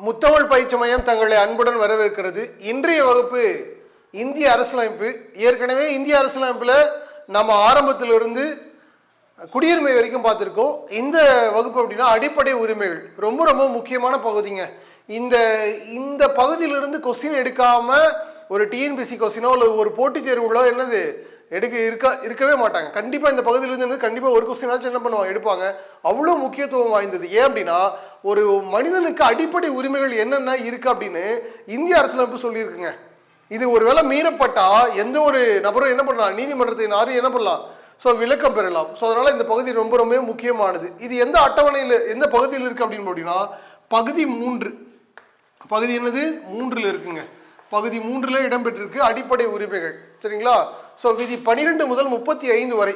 முத்தமிழ் பயிற்சி மையம் தங்களை அன்புடன் வரவேற்கிறது. இன்றைய வகுப்பு இந்திய அரசியலமைப்பு. ஏற்கனவே இந்திய அரசியலமைப்பில் நம்ம ஆரம்பத்திலிருந்து குடியுரிமை வரைக்கும் பார்த்துருக்கோம். இந்த வகுப்பு அப்படின்னா அடிப்படை உரிமைகள் ரொம்ப ரொம்ப முக்கியமான பகுதிங்க. இந்த பகுதியிலிருந்து கொஸ்டின் எடுக்காம ஒரு டிஎன்பிசி கொஸ்டினோ இல்லை ஒரு போட்டித் தேர்வுகளோ என்னது இருக்கவே மாட்டாங்க. கண்டிப்பாக இந்த பகுதியிலிருந்து கண்டிப்பாக ஒரு கொஸ்டினாச்சும் என்ன பண்ணுவாங்க, எடுப்பாங்க. அவ்வளோ முக்கியத்துவம் வாய்ந்தது. ஏன் அப்படின்னா ஒரு மனிதனுக்கு அடிப்படை உரிமைகள் என்னென்ன இருக்கு அப்படின்னு இந்திய அரசியலமைப்பு சொல்லியிருக்குங்க. இது ஒருவேளை மீறப்பட்டா எந்த ஒரு நபரும் என்ன பண்ணலாம், நீதிமன்றத்தை நாடி என்ன பண்ணலாம், ஸோ விளக்கம் பெறலாம். ஸோ அதனால இந்த பகுதி ரொம்ப ரொம்ப முக்கியமானது. இது எந்த அட்டவணையில் எந்த பகுதியில் இருக்கு அப்படின்னு அப்படின்னா பகுதி 3. பகுதி என்னது 3ல் இருக்குங்க. பகுதி 3ல் இடம்பெற்றிருக்கு அடிப்படை உரிமைகள். சரிங்களா? ஸோ விதி 12 முதல் 35 வரை,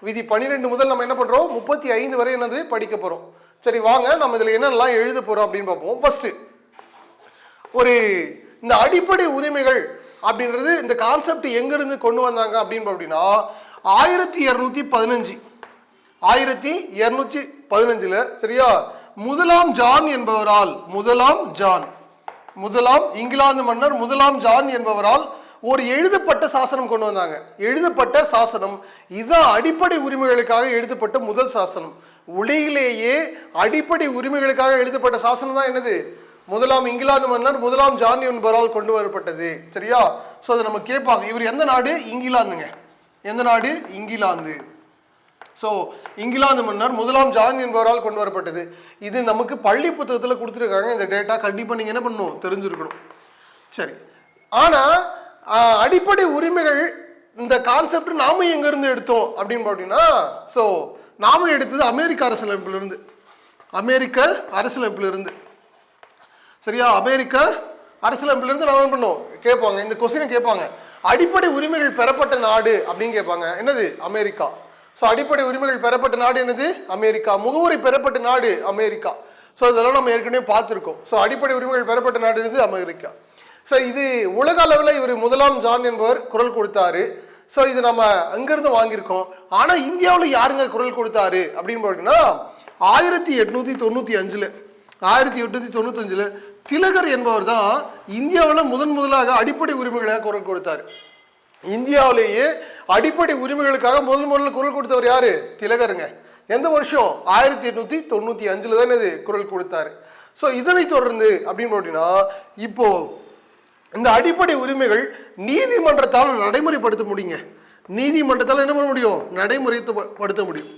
விதி 12 முதல் நம்ம என்ன பண்ணுறோம் 35 வரை என்னது படிக்க போகிறோம். சரி வாங்க நம்ம இதில் என்னெல்லாம் எழுத போகிறோம் அப்படின்னு பார்ப்போம். ஃபர்ஸ்ட் இந்த அடிப்படை உரிமைகள் அப்படின்றது இந்த கான்செப்ட் எங்கிருந்து கொண்டு வந்தாங்க அப்படின்னு அப்படின்னா 1215 சரியா, முதலாம் ஜான் என்பவரால், முதலாம் இங்கிலாந்து மன்னர் முதலாம் ஜான் என்பவரால் ஒரு எழுதப்பட்ட சாசனம் கொண்டு வந்தாங்க. எழுதப்பட்ட சாசனம் இதுதான் அடிப்படை உரிமைகளுக்காக எழுதப்பட்ட முதல் சாசனம். உலகிலேயே அடிப்படை உரிமைகளுக்காக எழுதப்பட்ட சாசனம் தான் என்னது, முதலாம் இங்கிலாந்து மன்னர் முதலாம் ஜான் என்பவரால் கொண்டு வரப்பட்டது. சரியா? ஸோ அதை நம்ம கேட்பாங்க. இவர் எந்த நாடு? இங்கிலாந்துங்க. எந்த நாடு? இங்கிலாந்து. ஸோ இங்கிலாந்து மன்னர் முதலாம் ஜான் என்பவரால் கொண்டு வரப்பட்டது. இது நமக்கு பள்ளி புத்தகத்தில் கொடுத்துருக்காங்க. இந்த டேட்டா கண்டிப்பாக நீங்கள் என்ன பண்ணணும், தெரிஞ்சிருக்கணும். சரி, ஆனால் அடிப்படை உரிமைகள் இந்த கான்செப்ட் நாம எங்கேருந்து எடுத்தோம் அப்படின்னு பார்த்தீங்கன்னா, ஸோ நாம எடுத்தது அமெரிக்க அரசியலமைப்பிலிருந்து. சரியா? அமெரிக்க அரசியலமைப்பிலிருந்து நாம என்ன பண்ணோம் கேட்பாங்க. இந்த கொஸ்டினை கேட்பாங்க, அடிப்படை உரிமைகள் பெறப்பட்ட நாடு அப்படின்னு கேட்பாங்க. என்னது? அமெரிக்கா. ஸோ அடிப்படை உரிமைகள் பெறப்பட்ட நாடு என்னது? அமெரிக்கா. முகவரி பெறப்பட்ட நாடு அமெரிக்கா. ஸோ இதெல்லாம் நம்ம ஏற்கனவே பார்த்துருக்கோம். ஸோ அடிப்படை உரிமைகள் பெறப்பட்ட நாடு என்னது? அமெரிக்கா. ஸோ இது உலக அளவில் இவர் முதலாம் ஜான் என்பவர் குரல் கொடுத்தாரு. ஸோ இது நம்ம அங்கிருந்து வாங்கியிருக்கோம். ஆனால் இந்தியாவில் யாருங்க குரல் கொடுத்தாரு அப்படின்னு பார்த்தீங்கன்னா 1895 திலகர் என்பவர் தான் இந்தியாவில் முதலாக அடிப்படை உரிமைகளாக குரல் கொடுத்தாரு. இந்தியாவிலேயே அடிப்படை உரிமைகளுக்காக முதல்ல குரல் கொடுத்தவர் யாரு? திலகருங்க. எந்த வருஷம்? 1895 தான் இது குரல் கொடுத்தாரு. ஸோ இதனை தொடர்ந்து அப்படின்னு பார்த்தீங்கன்னா இப்போ இந்த அடிப்படை உரிமைகள் நீதிமன்றத்தால் நடைமுறைப்படுத்த முடியுங்க. நீதிமன்றத்தால் என்ன பண்ண முடியும்? நடைமுறைப்படுத்த முடியும்.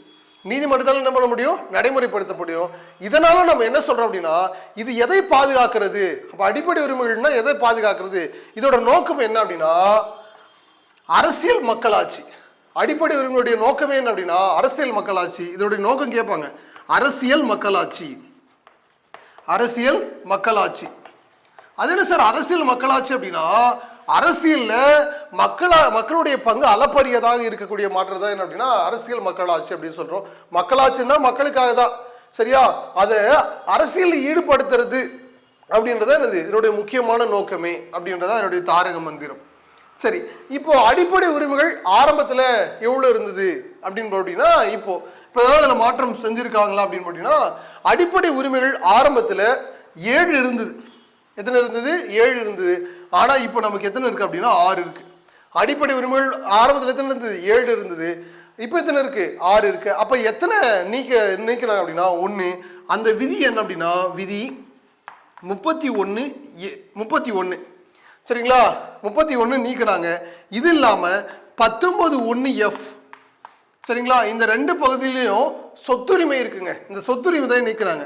நீதிமன்றத்தால் என்ன பண்ண முடியும்? நடைமுறைப்படுத்த முடியும். இதனால நம்ம என்ன சொல்றோம் அப்படின்னா இது எதை பாதுகாக்கிறது? அப்ப அடிப்படை உரிமைகள்னா எதை பாதுகாக்கிறது? இதோட நோக்கம் என்ன அப்படின்னா அரசியல் மக்களாட்சி. அடிப்படை உரிமையுடைய நோக்கமே என்ன அப்படின்னா அரசியல் மக்களாட்சி. இதோடைய நோக்கம் கேட்பாங்க, அரசியல் மக்களாட்சி. அது என்ன சார் அரசியல் மக்களாட்சி அப்படின்னா அரசியல்ல மக்களுடைய பங்கு அளப்பரியதாக இருக்கக்கூடிய மாற்றம் தான் என்ன அப்படின்னா அரசியல் மக்களாட்சி அப்படின்னு சொல்றோம். மக்களாட்சின்னா மக்களுக்காக தான். சரியா? அதை அரசியல் ஈடுபடுத்துறது அப்படின்றத என்னது இதனுடைய முக்கியமான நோக்கமே அப்படின்றத என்னுடைய தாரக மந்திரம். சரி, இப்போ அடிப்படை உரிமைகள் ஆரம்பத்தில் எவ்வளோ இருந்தது அப்படின்னு பார்த்தீங்கன்னா இப்போ ஏதாவது மாற்றம் செஞ்சிருக்காங்களா அப்படின்னு பார்த்தீங்கன்னா அடிப்படை உரிமைகள் ஆரம்பத்தில் 7 இருந்தது. எத்தனை இருந்தது? 7 இருந்தது. ஆனால் இப்போ நமக்கு எத்தனை இருக்கு அப்படின்னா 6 இருக்கு. அடிப்படை உரிமைகள் ஆரம்பத்தில் எத்தனை இருந்தது? 7 இருந்தது. இப்போ எத்தனை இருக்கு? 6 இருக்கு. அப்போ எத்தனை நீக்கிறாங்க அப்படின்னா 1. அந்த விதி என்ன அப்படின்னா விதி 31. சரிங்களா? 31 நீக்கிறாங்க. இது இல்லாமல் 19(1)(f). சரிங்களா? இந்த 2 பகுதியிலையும் சொத்துரிமை இருக்குங்க. இந்த சொத்துரிமை தான் நீக்கிறாங்க.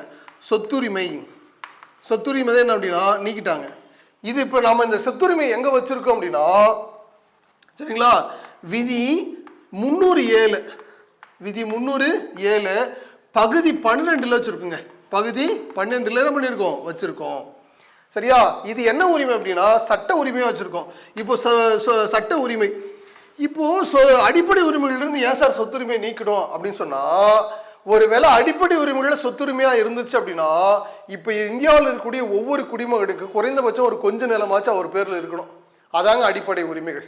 சொத்துரிமை தான் என்ன அப்படின்னா நீக்கிட்டாங்க. இது இப்போ நாம இந்த சொத்துரிமை எங்க வச்சிருக்கோம் அப்படின்னா சரிங்களா விதி 307 பகுதி 12ல வச்சிருக்குங்க. பகுதி 12ல என்ன பண்ணியிருக்கோம் வச்சிருக்கோம். சரியா? இது என்ன உரிமை அப்படின்னா சட்ட உரிமையாக வச்சிருக்கோம். இப்போ சட்ட உரிமை இப்போ அடிப்படை உரிமைகளிலிருந்து ஏன் சார் சொத்துரிமை நீக்கணும் அப்படின்னு சொன்னா ஒருவேளை அடிப்படை உரிமைகள் சொத்துரிமையா இருந்துச்சு அப்படின்னா இப்போ இந்தியாவில் இருக்கக்கூடிய ஒவ்வொரு குடிமகனுக்கு குறைந்தபட்சம் ஒரு கொஞ்ச நிலமாச்சு அவர் பேர்ல இருக்கணும். அதாங்க அடிப்படை உரிமைகள்.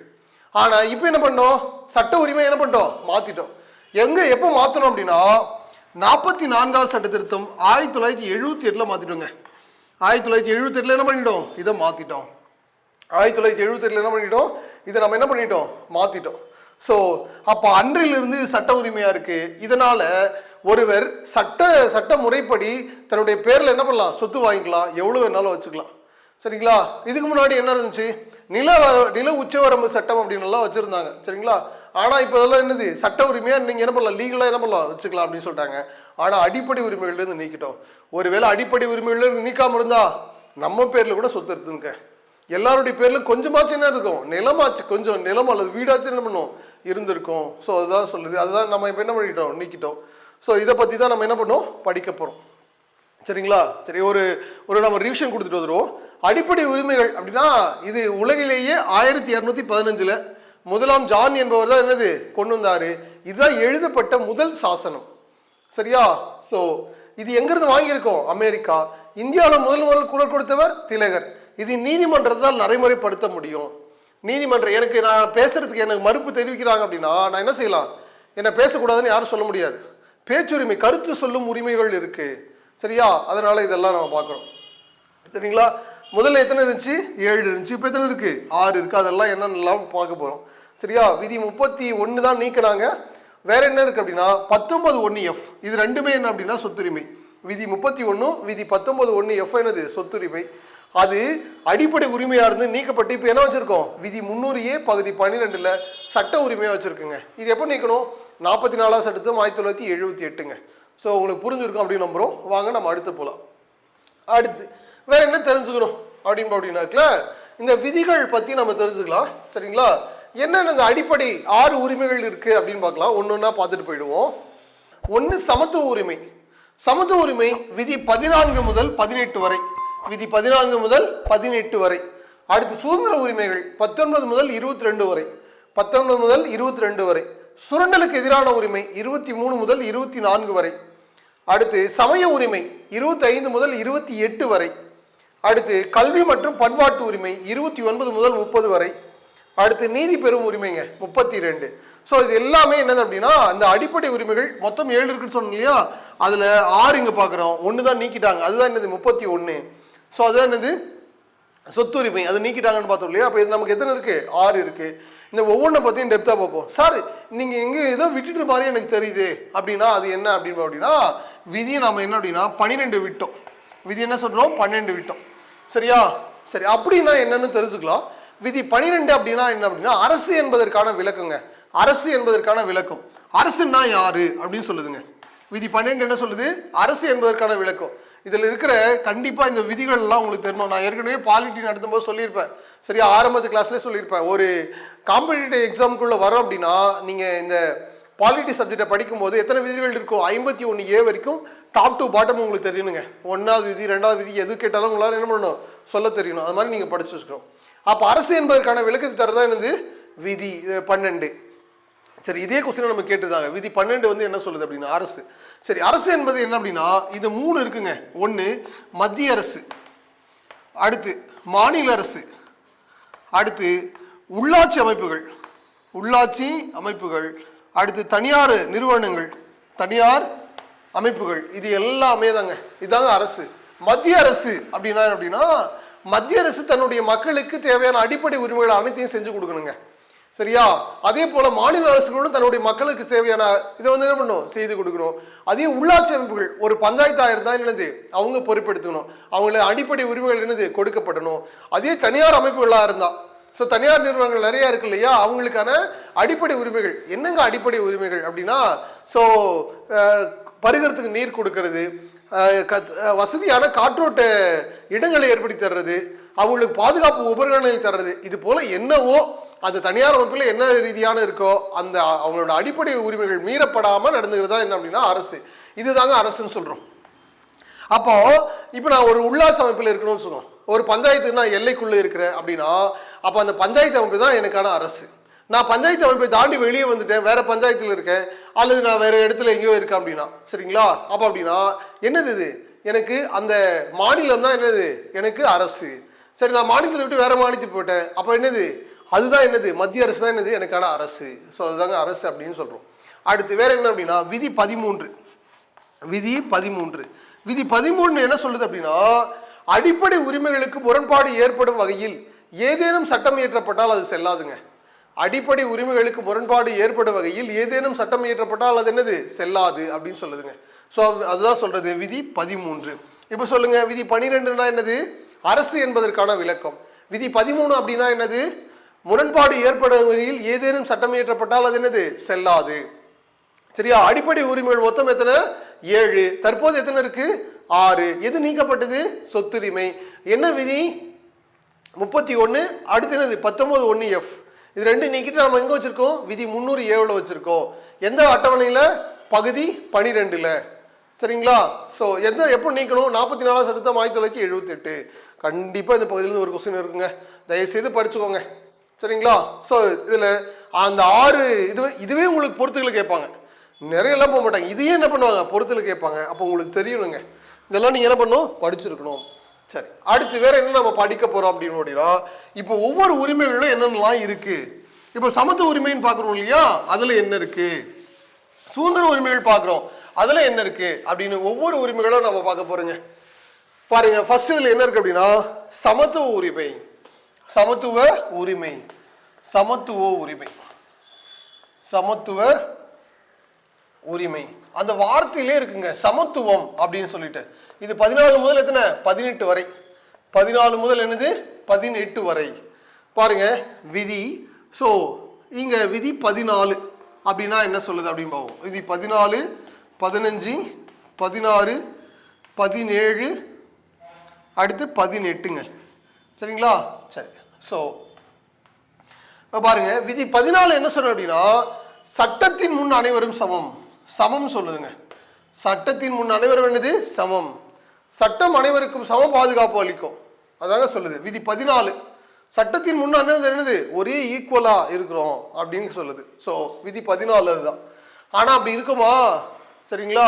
ஆனா இப்போ என்ன பண்ணோம்? சட்ட உரிமை என்ன பண்ணிட்டோம்? மாத்திட்டோம். எப்போ மாத்தணும் அப்படின்னா 44வது சட்ட திருத்தம் 1978 மாத்திட்டோங்க. 1978 என்ன பண்ணிட்டோம், இதை மாத்திட்டோம். 1978 என்ன பண்ணிட்டோம், இதை நம்ம என்ன பண்ணிட்டோம், மாத்திட்டோம். ஸோ அப்போ அன்றிலிருந்து சட்ட உரிமையா இருக்கு. இதனால ஒருவர் சட்ட முறைப்படி தன்னுடைய பேர்ல என்ன பண்ணலாம், சொத்து வாங்கிக்கலாம், எவ்வளவு வேணாலும் வச்சுக்கலாம். சரிங்களா? இதுக்கு முன்னாடி என்ன இருந்துச்சு, நில உச்சவரம்பு சட்டம் அப்படின்னு எல்லாம் வச்சிருந்தாங்க. சரிங்களா? ஆனா இப்ப இதெல்லாம் என்னது, சட்ட உரிமையா நீங்க என்ன பண்ணலாம், லீகலா என்ன பண்ணலாம், வச்சுக்கலாம் அப்படின்னு சொல்லிட்டாங்க. ஆனா அடிப்படை உரிமைகள்ல இருந்து நீக்கிட்டோம். ஒருவேளை அடிப்படை உரிமைகள்ல இருந்து நீக்காம இருந்தா நம்ம பேர்ல கூட சொத்து இருக்குங்க. எல்லாருடைய பேர்ல கொஞ்சமாச்சும் என்ன இருக்கும், நிலமாச்சு, கொஞ்சம் நிலம் அல்லது வீடாச்சும் என்ன பண்ணும், இருந்திருக்கும். ஸோ அதுதான் சொல்லுது. அதுதான் நம்ம இப்போ என்ன பண்ணிட்டோம், நீக்கிட்டோம். ஸோ இதை பற்றி தான் நம்ம என்ன பண்ணோம், படிக்க போகிறோம். சரிங்களா? சரி, ஒரு நம்ம ரிவிஷன் கொடுத்துட்டு வந்துடுவோம். அடிப்படை உரிமைகள் அப்படின்னா இது உலகிலேயே 1215 முதலாம் ஜான் என்பவர் தான் என்னது கொண்டு வந்தாரு. இதுதான் எழுதப்பட்ட முதல் சாசனம். சரியா? ஸோ இது எங்கிருந்து வாங்கியிருக்கோம், அமெரிக்கா. இந்தியாவில் முதல் குரல் கொடுத்தவர் திலகர். இது நீதிமன்றத்தால் நடைமுறைப்படுத்த முடியும். நீதிமன்றம் எனக்கு நான் பேசுறதுக்கு எனக்கு மறுப்பு தெரிவிக்கிறாங்க அப்படின்னா நான் என்ன செய்யலாம், என்ன பேசக்கூடாதுன்னு யாரும் சொல்ல முடியாது. பேச்சுரிமை, கருத்து சொல்லும் உரிமைகள் இருக்கு. சரியா? அதனால இதெல்லாம் நம்ம பார்க்குறோம். சரிங்களா? முதல்ல எத்தனை இருந்துச்சு, 7 இருந்துச்சு. இப்போ எத்தனை இருக்கு, 6 இருக்கு. அதெல்லாம் என்னென்னலாம் பார்க்க போகிறோம். சரியா? விதி 31 தான் நீக்கினாங்க. வேற என்ன இருக்கு அப்படின்னா 19(1)F. இது ரெண்டுமே என்ன அப்படின்னா சொத்துரிமை. விதி 31, விதி 19(1)F என்னது, சொத்துரிமை. அது அடிப்படை உரிமையா இருந்து நீக்கப்பட்டு இப்போ என்ன வச்சிருக்கோம், விதி 300A பகுதி 12 சட்ட உரிமையா வச்சிருக்குங்க. இது எப்போ நீக்கணும், 44ஆம் சட்டத்தும் 1978ங்க. ஸோ உங்களுக்கு புரிஞ்சிருக்கும் அப்படின்னு நம்புறோம். வாங்க நம்ம அடுத்து போகலாம். அடுத்து வேற என்ன தெரிஞ்சுக்கணும் அப்படின்னாக்கல இந்த விதிகள் பத்தி நம்ம தெரிஞ்சுக்கலாம். சரிங்களா? என்னென்ன இந்த அடிப்படை 6 உரிமைகள் இருக்கு அப்படின்னு பார்க்கலாம். ஒன்னொன்னா பார்த்துட்டு போயிடுவோம். 1 சமத்துவ உரிமை. சமத்துவ உரிமை விதி 14 முதல் 18 வரை. விதி 14 முதல் 18 வரை. அடுத்து சுதந்திர உரிமைகள் 19 முதல் 22 வரை. 19 முதல் 22 வரை. சுரண்டலுக்கு எதிரான உரிமை 23 முதல் 24 வரை. அடுத்து சமய உரிமை 25 முதல் 28 வரை. அடுத்து கல்வி மற்றும் பண்பாட்டு உரிமை 29 முதல் 30 வரை. அடுத்து நீதி பெறும் உரிமைங்க 32. ஸோ இது எல்லாமே என்னது அப்படின்னா அந்த அடிப்படை உரிமைகள் மொத்தம் 7 இருக்குன்னு சொன்னோம் இல்லையா, அதுல 6 இங்க பாக்குறோம், 1 தான் நீக்கிட்டாங்க. அதுதான் என்னது 31. ஸோ அதுதான் என்னது சொத்துரிமை, அது நீக்கிட்டாங்கன்னு பார்த்தோம் இல்லையா. அப்போ நமக்கு எத்தனை இருக்கு, 6 இருக்கு. இந்த ஒவ்வொன்றை பற்றியும் டெப்த்தாக பார்ப்போம். சார் நீங்கள் எங்கே ஏதோ விட்டுட்டு மாதிரி எனக்கு தெரியுது அப்படின்னா அது என்ன அப்படின்னா விதியை நம்ம என்ன அப்படின்னா 12 விட்டோம். விதி என்ன சொல்கிறோம், 12 விட்டோம். சரியா? சரி, அப்படின்னா என்னன்னு தெரிஞ்சுக்கலாம். விதி 12 அப்படின்னா என்ன அப்படின்னா அரசு என்பதற்கான விளக்கங்க. அரசு என்பதற்கான விளக்கம். அரசுன்னா யாரு அப்படின்னு சொல்லுதுங்க. விதி 12 என்ன சொல்லுது, அரசு என்பதற்கான விளக்கம். இதில் இருக்கிற கண்டிப்பாக இந்த விதிகள் எல்லாம் உங்களுக்கு தெரியணும். நான் ஏற்கனவே பாலிட்டி நடத்தும் போது சொல்லியிருப்பேன். சரியா? ஆரம்பத்து கிளாஸ்லேயே சொல்லியிருப்பேன். ஒரு காம்படிட்டிவ் எக்ஸாமுக்குள்ளே வரோம் அப்படின்னா நீங்கள் இந்த பாலிட்டி சப்ஜெக்டை படிக்கும்போது எத்தனை விதிகள் இருக்கும், 51A வரைக்கும் டாப் டு பாட்டம் உங்களுக்கு தெரியணுங்க. 1வது விதி 2வது விதி எது கேட்டாலும் உங்களால் என்ன பண்ணணும், சொல்ல தெரியணும். அது மாதிரி நீங்கள் படிச்சு வச்சுக்கணும். அப்போ அரசு என்பதற்கான விளக்கத்தை தரதான் என்னது விதி 12. சரி, இதே கொஸ்டின் நம்ம கேட்டுருந்தாங்க. விதி 12 வந்து என்ன சொல்லுது அப்படின்னா அரசு. சரி, அரசு என்பது என்ன அப்படின்னா இது 3 இருக்குங்க. 1 மத்திய அரசு, அடுத்து மாநில அரசு, அடுத்து உள்ளாட்சி அமைப்புகள், அடுத்து தனியார் நிறுவனங்கள், தனியார் அமைப்புகள். இது எல்லாமே தாங்க, இதுதாங்க அரசு. மத்திய அரசு அப்படின்னா மத்திய அரசு தன்னுடைய மக்களுக்கு தேவையான அடிப்படை உரிமைகள் அனைத்தையும் செஞ்சு கொடுக்கணுங்க. சரியா? அதே போல மாநில அரசுகளும் தன்னுடைய மக்களுக்கு தேவையான இதை வந்து என்ன பண்ணணும், செய்து கொடுக்கணும். அதே உள்ளாட்சி அமைப்புகள், ஒரு பஞ்சாயத்தாக இருந்தால் என்னது அவங்க பொறுப்பெடுத்துக்கணும், அவங்கள அடிப்படை உரிமைகள் என்னது கொடுக்கப்படணும். அதே தனியார் அமைப்புகளாக இருந்தா, ஸோ தனியார் நிறுவனங்கள் நிறைய இருக்கு இல்லையா, அவங்களுக்கான அடிப்படை உரிமைகள் என்னங்க அடிப்படை உரிமைகள் அப்படின்னா ஸோ பருகிறதுக்கு நீர் கொடுக்கறது, வசதியான காற்றோட்ட இடங்களை ஏற்படுத்தி தர்றது, அவங்களுக்கு பாதுகாப்பு உபகரணங்களை தர்றது, இது போல என்னவோ அது தனியார் அமைப்பில் என்ன ரீதியான இருக்கோ அந்த அவங்களோட அடிப்படை உரிமைகள் மீறப்படாமல் நடந்துக்கிறதா என்ன அப்படின்னா அரசு. இதுதாங்க அரசுன்னு சொல்றோம். அப்போ இப்போ நான் ஒரு உள்ளாட்சி அமைப்பில் இருக்கணும்னு சொன்னோம், ஒரு பஞ்சாயத்து நான் எல்லைக்குள்ளே இருக்கிறேன் அப்படின்னா அப்போ அந்த பஞ்சாயத்து அமைப்பு தான் எனக்கான அரசு. நான் பஞ்சாயத்து அமைப்பை தாண்டி வெளியே வந்துட்டேன், வேற பஞ்சாயத்தில் இருக்கேன், அல்லது நான் வேற இடத்துல எங்கேயோ இருக்கேன் அப்படின்னா, சரிங்களா, அப்போ அப்படின்னா என்னது இது, எனக்கு அந்த மாநிலம் தான் என்னது எனக்கு அரசு. சரி, நான் மாநிலத்தை விட்டு வேற மாநிலத்துக்கு போயிட்டேன், அப்போ என்னது அதுதான் என்னது மத்திய அரசு தான் என்னது எனக்கான அரசு. ஸோ அதுதாங்க அரசு அப்படின்னு சொல்றோம். அடுத்து வேற என்ன அப்படின்னா விதி 13. விதி 13 என்ன சொல்லுது அப்படின்னா அடிப்படை உரிமைகளுக்கு முரண்பாடு ஏற்படும் வகையில் ஏதேனும் சட்டம் இயற்றப்பட்டால் அது செல்லாதுங்க. அடிப்படை உரிமைகளுக்கு முரண்பாடு ஏற்படும் வகையில் ஏதேனும் சட்டம் இயற்றப்பட்டால் அது என்னது, செல்லாது அப்படின்னு சொல்லுதுங்க. ஸோ அதுதான் சொல்றது விதி 13. இப்போ சொல்லுங்க, விதி 12னா என்னது, அரசு என்பதற்கான விளக்கம். விதி 13 அப்படின்னா என்னது, முரண்பாடு ஏற்படும் வகையில் ஏதேனும் சட்டம் இயற்றப்பட்டால் அது என்னது, செல்லாது. சரியா? அடிப்படை உரிமைகள் மொத்தம் எத்தனை, 7. தற்போது எத்தனை இருக்கு, 6. எது நீக்கப்பட்டது, சொத்துரிமை. என்ன விதி 31, அடுத்து என்னது 19(1)(f). இது ரெண்டு நீக்கிட்டு நம்ம எங்க வச்சிருக்கோம், விதி 307 வச்சிருக்கோம். எந்த அட்டவணையில, பகுதி 12ல. சரிங்களா? ஸோ எப்போ நீக்கணும், 44 சட்டம் 1978. கண்டிப்பாக இந்த பகுதியிலிருந்து ஒரு கொஸ்டின் இருக்குங்க, தயவுசெய்து படிச்சுக்கோங்க. சரிங்களா? ஸோ இதில் அந்த 6 இதுவே உங்களுக்கு பொறுத்துக்களை கேட்பாங்க, நிறையெல்லாம் போக மாட்டாங்க. இதையே என்ன பண்ணுவாங்க, பொறுத்துல கேட்பாங்க. அப்போ உங்களுக்கு தெரியணுங்க, இதெல்லாம் நீங்கள் என்ன பண்ணணும், படிச்சிருக்கணும். சரி, அடுத்து வேற என்ன நம்ம படிக்க போறோம் அப்படின்னு அப்படின்னா, இப்போ ஒவ்வொரு உரிமைகளும் என்னென்னலாம் இருக்கு. இப்போ சமத்துவ உரிமைன்னு பார்க்குறோம் இல்லையா, அதில் என்ன இருக்கு, சுதந்திர உரிமைகள் பார்க்குறோம், அதில் என்ன இருக்கு அப்படின்னு ஒவ்வொரு உரிமைகளும் நம்ம பார்க்க போறோங்க. பாருங்க, ஃபர்ஸ்ட் இதில் என்ன இருக்கு அப்படின்னா, சமத்துவ உரிமை. சமத்துவ உரிமை, சமத்துவ உரிமை, சமத்துவ உரிமை. அந்த வார்த்தையிலே இருக்குங்க, சமத்துவம் அப்படின்னு சொல்லிட்டு. இது 14 முதல் எத்தனை, 18 வரை. 14 முதல் என்னது, 18 வரை. பாருங்க விதி. ஸோ இங்க விதி 14 அப்படின்னா என்ன சொல்லுது அப்படின்னு பார்ப்போம். விதி 14, 15, 16, 17, அடுத்து 18ங்க. சரிங்களா? சரி. ஸோ பாருங்க, விதி 14 என்ன சொல்ற அப்படின்னா, சட்டத்தின் முன் அனைவரும் சமம். சமம் சொல்லுதுங்க. சட்டத்தின் முன் அனைவரும் என்னது, சமம். சட்டம் அனைவருக்கும் சம பாதுகாப்பு அளிக்கும், அதாங்க சொல்லுது விதி 14. சட்டத்தின் முன் என்னது, ஒரே ஈக்குவலா இருக்கிறோம் அப்படின்னு சொல்லுது. ஸோ விதி 14 அதுதான். ஆனா அப்படி இருக்குமா, சரிங்களா?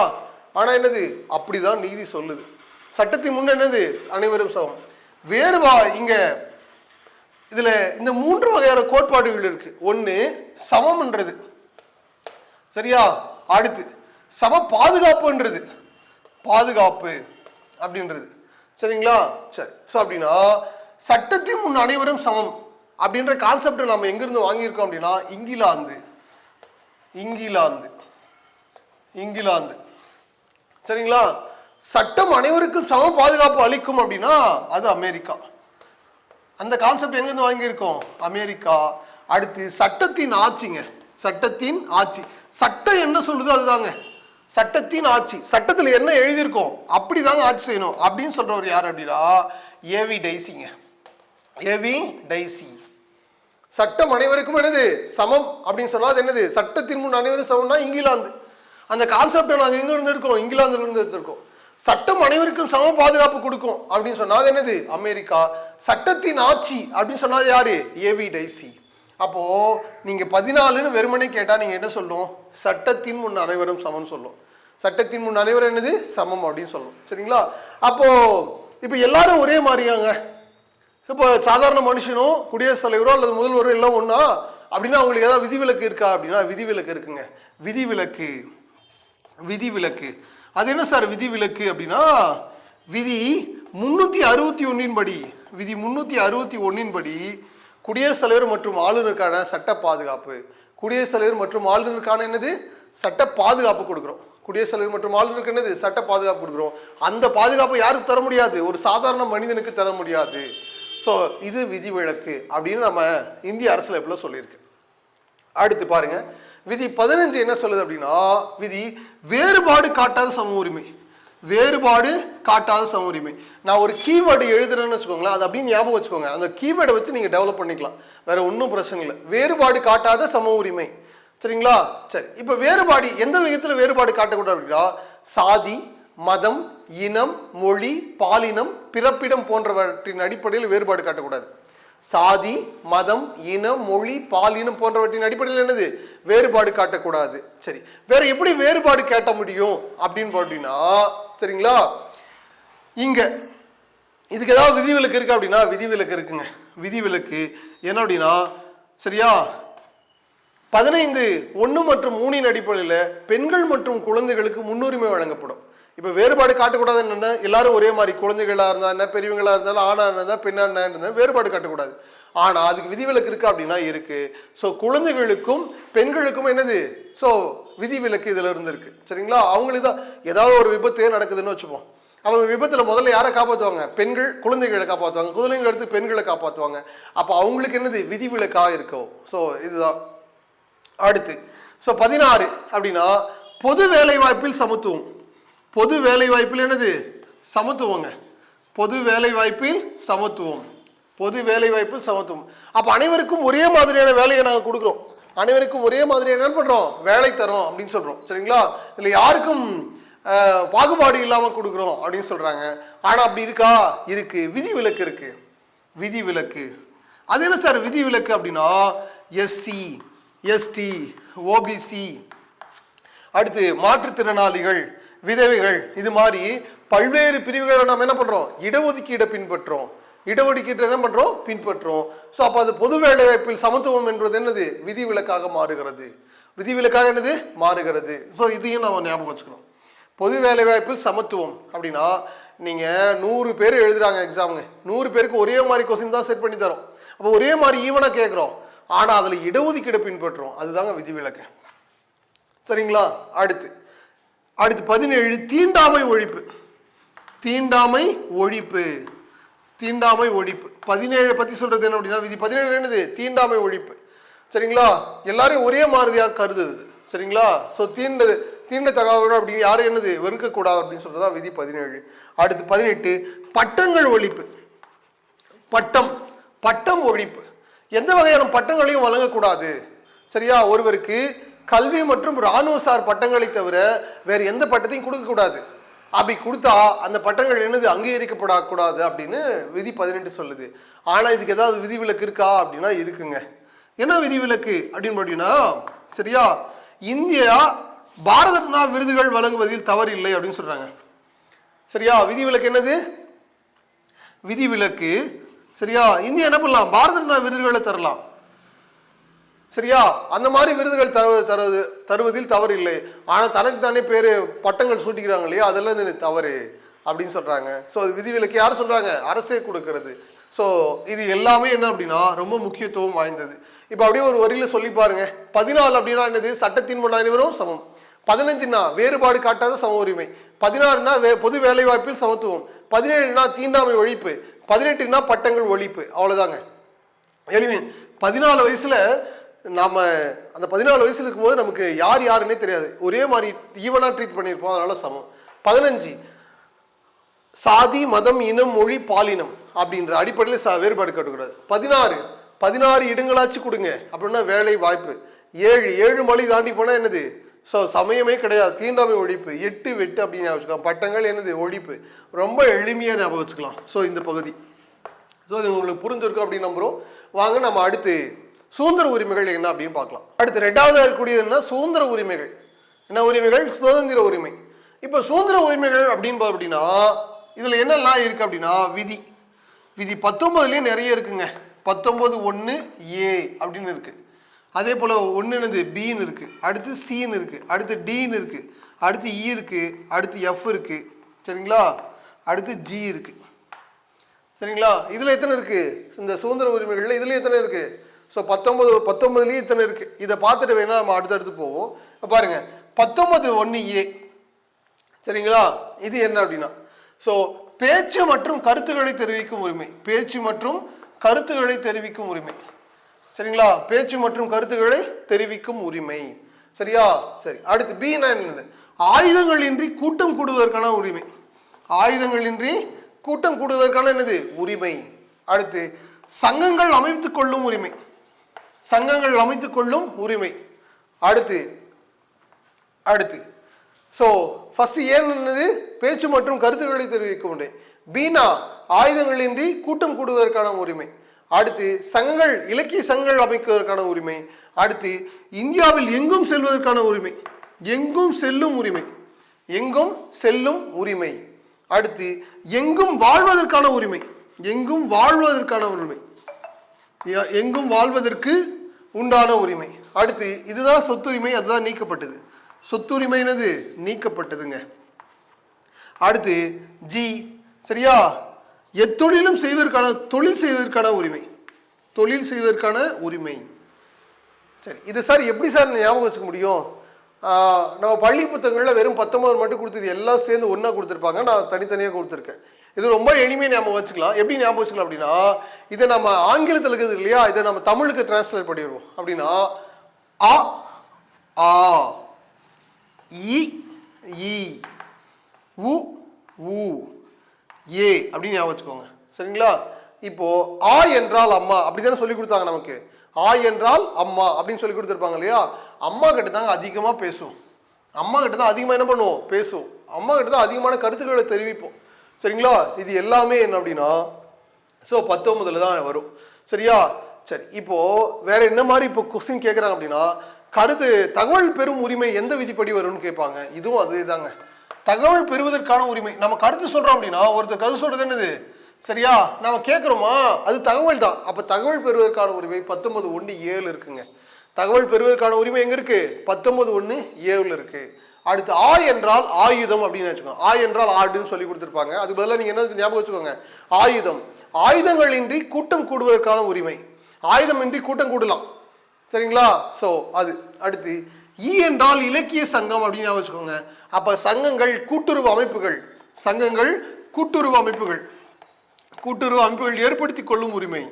ஆனா என்னது, அப்படிதான் நீதி சொல்லுது. சட்டத்தின் முன் என்னது, அனைவரும் சமம். இங்க இதுல இந்த 3 வகையான கோட்பாடுகள் இருக்கு. ஒண்ணு சமம்ன்றது, சரியா? அடுத்து சம பாதுகாப்புன்றது, பாதுகாப்பு அப்படின்றது. சரிங்களா? சரி. ஸோ அப்படின்னா சட்டத்தின் முன் அனைவரும் சமம் அப்படின்ற கான்செப்டை நம்ம எங்கிருந்து வாங்கியிருக்கோம் அப்படின்னா, இங்கிலாந்து. இங்கிலாந்து இங்கிலாந்து சரிங்களா? சட்டம் அனைவருக்கும் சம பாதுகாப்பு அளிக்கும் அப்படின்னா அது அமெரிக்கா. அந்த கான்செப்ட் எங்கிருந்து வாங்கியிருக்கோம், அமெரிக்கா. அடுத்து சட்டத்தின் ஆட்சிங்க, சட்டத்தின் ஆட்சி. சட்டம் என்ன சொல்லுதோ அதுதாங்க சட்டத்தின் ஆட்சி. சட்டத்தில் என்ன எழுதியிருக்கோம் அப்படிதாங்க ஆட்சி செய்யணும் அப்படின்னு சொல்றவர் யார் அப்படின்னா, ஏவி டைசிங்க. AV dicey. சட்டம் அனைவருக்கும் என்னது, சமம் அப்படின்னு சொன்னா அது என்னது, சட்டத்தின் முன் அனைவரும் சமம்னா இங்கிலாந்து. அந்த கான்செப்டை நாங்கள் எங்க இருந்து எடுக்கிறோம், இங்கிலாந்துல இருந்து எடுத்திருக்கோம். சட்டம் அனைவருக்கும் சம பாதுகாப்பு கொடுக்கும் அப்படின்னு சொன்னா அது என்னது, அமெரிக்கா. சட்டத்தின் ஆட்சி அப்படின்னு சொன்னது யாரு, ஏவி டைசி. அப்போ நீங்க 14ன்னு வெறுமனே கேட்டா நீங்க என்ன சொல்லும், சட்டத்தின் முன் அனைவரும் சமம் சொல்லும். சட்டத்தின் முன் அனைவரும் என்னது, சமம் அப்படின்னு சொல்லும். சரிங்களா? அப்போ இப்ப எல்லாரும் ஒரே மாதிரியாங்க. இப்போ சாதாரண மனுஷனும் குடியரசுத் தலைவரோ அல்லது முதல்வரோ எல்லாம் ஒண்ணா அப்படின்னா அவங்களுக்கு ஏதாவது விதிவிலக்கு இருக்கா அப்படின்னா விதிவிலக்கு இருக்குங்க. விதிவிலக்கு, விதிவிலக்கு. அது என்ன சார் விதிவிலக்கு அப்படின்னா, விதி 361 படி, விதி 361 படி குடியரசுத் தலைவர் மற்றும் ஆளுநருக்கான சட்ட பாதுகாப்பு. குடியரசுத் தலைவர் மற்றும் ஆளுநருக்கான என்னது, சட்ட பாதுகாப்பு கொடுக்குறோம். குடியரசுத் தலைவர் மற்றும் ஆளுநருக்கு என்னது, சட்ட பாதுகாப்பு கொடுக்குறோம். அந்த பாதுகாப்பை யாருக்கு தர முடியாது, ஒரு சாதாரண மனிதனுக்கு தர முடியாது. ஸோ இது விதிவிலக்கு அப்படின்னு நம்ம இந்திய அரசியலமைப்புல சொல்லியிருக்கு. அடுத்து பாருங்க, விதி 15 என்ன சொல்லுது அப்படின்னா, விதி வேறுபாடு காட்டாத சம உரிமை. வேறுபாடு காட்டாத சம உரிமை. நான் ஒரு கீவேர்டு எழுதுறேன்னு வச்சுக்கோங்களேன், அது அப்படின்னு ஞாபகம் வச்சுக்கோங்க. அந்த கீவேர்டை வச்சு நீங்க டெவலப் பண்ணிக்கலாம், வேற ஒன்றும் பிரச்சனை இல்லை. வேறுபாடு காட்டாத சம உரிமை. சரிங்களா? சரி. இப்ப வேறுபாடு எந்த விதத்துல வேறுபாடு காட்டக்கூடாது அப்படின்னா, சாதி, மதம், இனம், மொழி, பாலினம், பிறப்பிடம் போன்றவற்றின் அடிப்படையில் வேறுபாடு காட்டக்கூடாது. சாதி, மதம், இனம், மொழி, பாலினம் போன்றவற்றின் அடிப்படையில் என்னது, வேறுபாடு காட்டக்கூடாது. சரி, வேற எப்படி வேறுபாடு காட்ட முடியும் அப்படின்னு பார்த்தீங்கன்னா, சரிங்களா, இங்க இதுக்கு ஏதாவது விதிவிலக்கு இருக்கு அப்படின்னா விதிவிலக்கு இருக்குங்க. விதிவிலக்கு என்ன அப்படின்னா, சரியா, 15(1) மற்றும் 3 அடிப்படையில் பெண்கள் மற்றும் குழந்தைகளுக்கு முன்னுரிமை வழங்கப்படும். இப்போ வேறுபாடு காட்டக்கூடாதுன்னு என்ன, எல்லாரும் ஒரே மாதிரி குழந்தைகளாக இருந்தால் என்ன, பெரியவங்களா இருந்தாலும் ஆணாக இருந்தால் பெண்ணாக இருந்தால் வேறுபாடு காட்டக்கூடாது. ஆனால் அதுக்கு விதிவிலக்கு இருக்கு அப்படின்னா இருக்கு. ஸோ குழந்தைகளுக்கும் பெண்களுக்கும் என்னது, ஸோ விதிவிலக்கு இதில் இருந்து இருக்கு. சரிங்களா? அவங்களுக்கு தான் ஏதாவது ஒரு விபத்து நடக்குதுன்னு வச்சுப்போம், அவங்க விபத்தில் முதல்ல யாரை காப்பாற்றுவாங்க, பெண்கள் குழந்தைகளை காப்பாற்றுவாங்க, குழந்தைங்களை எடுத்து பெண்களை காப்பாற்றுவாங்க. அப்போ அவங்களுக்கு என்னது விதிவிலக்காக இருக்கும். ஸோ இதுதான் அடுத்து. ஸோ 16 அப்படின்னா பொது வேலை வாய்ப்பில் சமத்துவம். பொது வேலை வாய்ப்பில் என்னது சமத்துவங்க. பொது வேலை வாய்ப்பில் சமத்துவம். பொது வேலை வாய்ப்பில் சமத்துவம். அப்போ அனைவருக்கும் ஒரே மாதிரியான வேலையை நாங்கள் கொடுக்குறோம், அனைவருக்கும் ஒரே மாதிரி என்ன பண்ணுறோம், வேலை தரோம் அப்படின்னு சொல்கிறோம். சரிங்களா? இல்லை யாருக்கும் பாகுபாடு இல்லாமல் கொடுக்குறோம் அப்படின்னு சொல்கிறாங்க. ஆனால் அப்படி இருக்கா? இருக்கு, விதிவிலக்கு இருக்கு. விதிவிலக்கு அது என்ன சார் விதிவிலக்கு அப்படின்னா எஸ்சி, எஸ்டி, ஓபிசி, அடுத்து மாற்றுத்திறனாளிகள், விதவைகள், இது மாதிரி பல்வேறு பிரிவுகளை நம்ம என்ன பண்ணுறோம், இடஒதுக்கீடை பின்பற்றோம். இடஒதுக்கீட்டை என்ன பண்ணுறோம், பின்பற்றோம். ஸோ அப்போ அது பொது வேலை வாய்ப்பில் சமத்துவம் என்பது என்னது விதிவிலக்காக மாறுகிறது. விதிவிலக்காக என்னது மாறுகிறது. ஸோ இதையும் நம்ம ஞாபகம் வச்சுக்கணும். பொது வேலை வாய்ப்பில் சமத்துவம் அப்படின்னா நீங்கள் 100 பேர் எழுதுறாங்க எக்ஸாமுங்க, 100 பேருக்கு ஒரே மாதிரி கொஸ்டின் தான் செட் பண்ணி தரோம். அப்போ ஒரே மாதிரி ஈவனாக கேட்குறோம், ஆனால் அதில் இடஒதுக்கீடை பின்பற்றுறோம். அதுதாங்க விதிவிலக்கு. சரிங்களா? அடுத்து 17 தீண்டாமை ஒழிப்பு. தீண்டாமை ஒழிப்பு, தீண்டாமை ஒழிப்பு 17 பற்றி சொல்றது என்ன அப்படின்னா விதி 17 என்னது தீண்டாமை ஒழிப்பு. சரிங்களா? எல்லாரையும் ஒரே மாதிரியாக கருதுது. சரிங்களா? ஸோ தீண்டத்தகாதவர்கள் அப்படின்னு யாரும் என்னது வெறுக்கக்கூடாது அப்படின்னு சொல்றதா விதி 17. அடுத்து 18 பட்டங்கள் ஒழிப்பு. பட்டம் ஒழிப்பு. எந்த வகையான பட்டங்களையும் வழங்கக்கூடாது. சரியா? ஒருவருக்கு கல்வி மற்றும் இராணுவசார் பட்டங்களை தவிர வேறு எந்த பட்டத்தையும் கொடுக்கக்கூடாது. அப்படி கொடுத்தா அந்த பட்டங்கள் என்னது அங்கீகரிக்கப்படக்கூடாது அப்படின்னு விதி 18 சொல்லுது. ஆனால் இதுக்கு ஏதாவது விதிவிலக்கு இருக்கா அப்படின்னா இருக்குங்க. என்ன விதிவிலக்கு அப்படின்னு பார்த்தீங்கன்னா, சரியா, இந்தியா பாரத ரத்னா விருதுகள் வழங்குவதில் தவறு இல்லை அப்படின்னு சொல்றாங்க. சரியா? விதிவிலக்கு என்னது விதிவிலக்கு. சரியா? இந்தியா என்ன பண்ணலாம், பாரத ரத்னா விருதுகளை தரலாம். சரியா? அந்த மாதிரி விருதுகள் தருவதில் தவறு இல்லை. ஆனால் தனக்கு தானே பேர் பட்டங்கள் சூட்டிக்கிறாங்க இல்லையா, அதெல்லாம் தவறு அப்படின்னு சொல்றாங்க. ஸோ விதிவிலக்கு யார் சொல்றாங்க, அரசே கொடுக்கிறது. ஸோ இது எல்லாமே என்ன அப்படின்னா ரொம்ப முக்கியத்துவம் வாய்ந்தது. இப்போ அப்படியே ஒரு வரியில சொல்லி பாருங்க. 14 அப்படின்னா என்னது, சட்டத்தின் முன் அனைவரும் சமம். 15னா வேறுபாடு காட்டாத சம உரிமை. 16னா பொது வேலை வாய்ப்பில் சமத்துவம். 17னா தீண்டாமை ஒழிப்பு. 18னா பட்டங்கள் ஒழிப்பு. அவ்வளோதாங்க. எளிமை. 14 வயசுல நாம அந்த 14 வயசுல இருக்கும்போது நமக்கு யார் யாருன்னே தெரியாது, ஒரே மாதிரி ஈவனா ட்ரீட் பண்ணியிருப்போம், அதனால சமம். 15 சாதி, மதம், இனம், மொழி, பாலினம் அப்படின்ற அடிப்படையில் வேறுபாடு காட்டக்கூடாது. 16 இடங்களாச்சு கொடுங்க அப்படின்னா வேலை வாய்ப்பு. 7 மொழி தாண்டி போனா என்னது, ஸோ சமயமே கிடையாது, தீண்டாமை ஒழிப்பு. 8 வெட்டு அப்படின்னு ஞாபகம் வச்சுக்கலாம். பட்டங்கள் என்னது ஒழிப்பு. ரொம்ப எளிமையாக ஞாபகம் வச்சுக்கலாம். ஸோ இந்த பகுதி ஸோ இது உங்களுக்கு புரிஞ்சிருக்கும் அப்படின்னு நம்புகிறோம். வாங்க நம்ம அடுத்து சுதந்திர உரிமைகள் என்ன அப்படின்னு பார்க்கலாம். அடுத்து 2வது இருக்கக்கூடியது என்ன, சுதந்திர உரிமைகள். என்ன உரிமைகள், சுதந்திர உரிமை. இப்போ சுதந்திர உரிமைகள் அப்படின்னு அப்படின்னா இதில் என்னெல்லாம் இருக்கு அப்படின்னா விதி 19லயும் நிறைய இருக்குங்க. 19(1)A அப்படின்னு இருக்கு. அதே போல் 1 பின்னு இருக்கு, அடுத்து சின்னு இருக்கு, அடுத்து டின்னு இருக்கு, அடுத்து இ இருக்கு, அடுத்து எஃப் இருக்கு. சரிங்களா? அடுத்து ஜி இருக்கு. சரிங்களா? இதில் எத்தனை இருக்கு, இந்த சுதந்திர உரிமைகள்ல இதில் எத்தனை இருக்கு, ஸோ 19லயும் இத்தனை இருக்கு. இதை பார்த்துட்டு வேணா நம்ம அடுத்தடுத்து போவோம். பாருங்க 19(1)A. சரிங்களா? இது என்ன அப்படின்னா, ஸோ பேச்சு மற்றும் கருத்துக்களை தெரிவிக்கும் உரிமை. பேச்சு மற்றும் கருத்துக்களை தெரிவிக்கும் உரிமை. சரிங்களா? பேச்சு மற்றும் கருத்துக்களை தெரிவிக்கும் உரிமை. சரியா? சரி. அடுத்து பின்னா என்னது, ஆயுதங்களின்றி கூட்டம் கூடுவதற்கான உரிமை. ஆயுதங்களின்றி கூட்டம் கூடுவதற்கான என்னது உரிமை. அடுத்து சங்கங்கள் அமைத்துக் கொள்ளும் உரிமை. சங்கங்கள் அமைத்துக் கொள்ளும் உரிமை. அடுத்து ஸோ ஃபர்ஸ்ட் என்னது, பேச்சு மற்றும் கருத்துக்களை தெரிவிக்கும் உரிமை. பீனா ஆயுதங்களின்றி கூட்டம் கூடுவதற்கான உரிமை. அடுத்து சங்கங்கள், இலக்கிய சங்கங்கள் அமைப்பதற்கான உரிமை. அடுத்து இந்தியாவில் எங்கும் செல்வதற்கான உரிமை. எங்கும் செல்லும் உரிமை. எங்கும் செல்லும் உரிமை. அடுத்து எங்கும் வாழ்வதற்கான உரிமை. எங்கும் வாழ்வதற்கான உரிமை. எங்கும் வாழ்வதற்கு உண்டான உரிமை. அடுத்து இதுதான் சொத்துரிமை, அதுதான் நீக்கப்பட்டது. சொத்துரிமை என்னது நீக்கப்பட்டதுங்க. அடுத்து ஜி, சரியா, எத்தொழிலும் செய்வதற்கான, தொழில் செய்வதற்கான உரிமை, தொழில் செய்வதற்கான உரிமை. சரி, இது சார் எப்படி சார் ஞாபகம் வச்சுக்க முடியும்? நம்ம பள்ளி புத்தகங்களில் வெறும் 19 மட்டும் கொடுத்தது எல்லாம் சேர்ந்து ஒன்றா கொடுத்துருப்பாங்க, நான் தனித்தனியாக கொடுத்துருக்கேன். இது ரொம்ப எளிமையாக ஞாபகம் வச்சுக்கலாம். எப்படி ஞாபகம் வச்சுக்கலாம் அப்படின்னா, இதை நம்ம ஆங்கிலத்தில் இருக்குது இல்லையா, இதை நம்ம தமிழுக்கு டிரான்ஸ்லேட் பண்ணிடுவோம். அப்படின்னா அ ஆ, இ ஈ, உ ஊ, ஏ அப்படின்னு ஞாபகம் வச்சுக்கோங்க. சரிங்களா? இப்போ ஆ என்றால் அம்மா அப்படி தானே சொல்லி கொடுத்தாங்க நமக்கு. ஆ என்றால் அம்மா அப்படின்னு சொல்லி கொடுத்துருப்பாங்க இல்லையா. அம்மா கிட்ட தாங்க அதிகமாக பேசுவோம், அம்மா கிட்ட தான் அதிகமாக என்ன பண்ணுவோம், பேசுவோம், அம்மா கிட்ட தான் அதிகமான கருத்துக்களை தெரிவிப்போம். சரிங்களா? இது எல்லாமே என்ன அப்படின்னா 19 தான் வரும். சரியா? சரி, இப்போ வேற என்ன மாதிரி இப்போ கொஸ்டின் கேட்குறாங்க அப்படின்னா, கருத்து தகவல் பெறும் உரிமை எந்த விதிப்படி வரும்னு கேட்பாங்க. இதுவும் அதே தாங்க, தகவல் பெறுவதற்கான உரிமை. நம்ம கருத்து சொல்றோம் அப்படின்னா ஒருத்தர் கருத்து சொல்றது என்னது, சரியா, நம்ம கேட்குறோமா, அது தகவல் தான். அப்போ தகவல் பெறுவதற்கான உரிமை 19(1)(7) இருக்குங்க. தகவல் பெறுவதற்கான உரிமை எங்க இருக்கு, 19(1)(7) இருக்கு. அடுத்து ஆ என்றால் ஆயுதம் அப்படின்னு வச்சுக்கோங்க. ஆ என்றால் ஆடுன்னு சொல்லி கொடுத்துருப்பாங்க. அதுக்கு பதிலாக நீங்க என்ன ஞாபகம் வச்சுக்கோங்க, ஆயுதம். ஆயுதங்கள் இன்றி கூட்டம் கூடுவதற்கான உரிமை. ஆயுதம் இன்றி கூட்டம் கூடலாம். சரிங்களா? ஸோ அது. அடுத்து ஈ என்றால் இலக்கிய சங்கம் அப்படின்னு ஞாபகம் வச்சுக்கோங்க. அப்ப சங்கங்கள் கூட்டுறவு அமைப்புகள், சங்கங்கள் கூட்டுறவு அமைப்புகள், கூட்டுறவு அமைப்புகள் ஏற்படுத்தி கொள்ளும் உரிமை.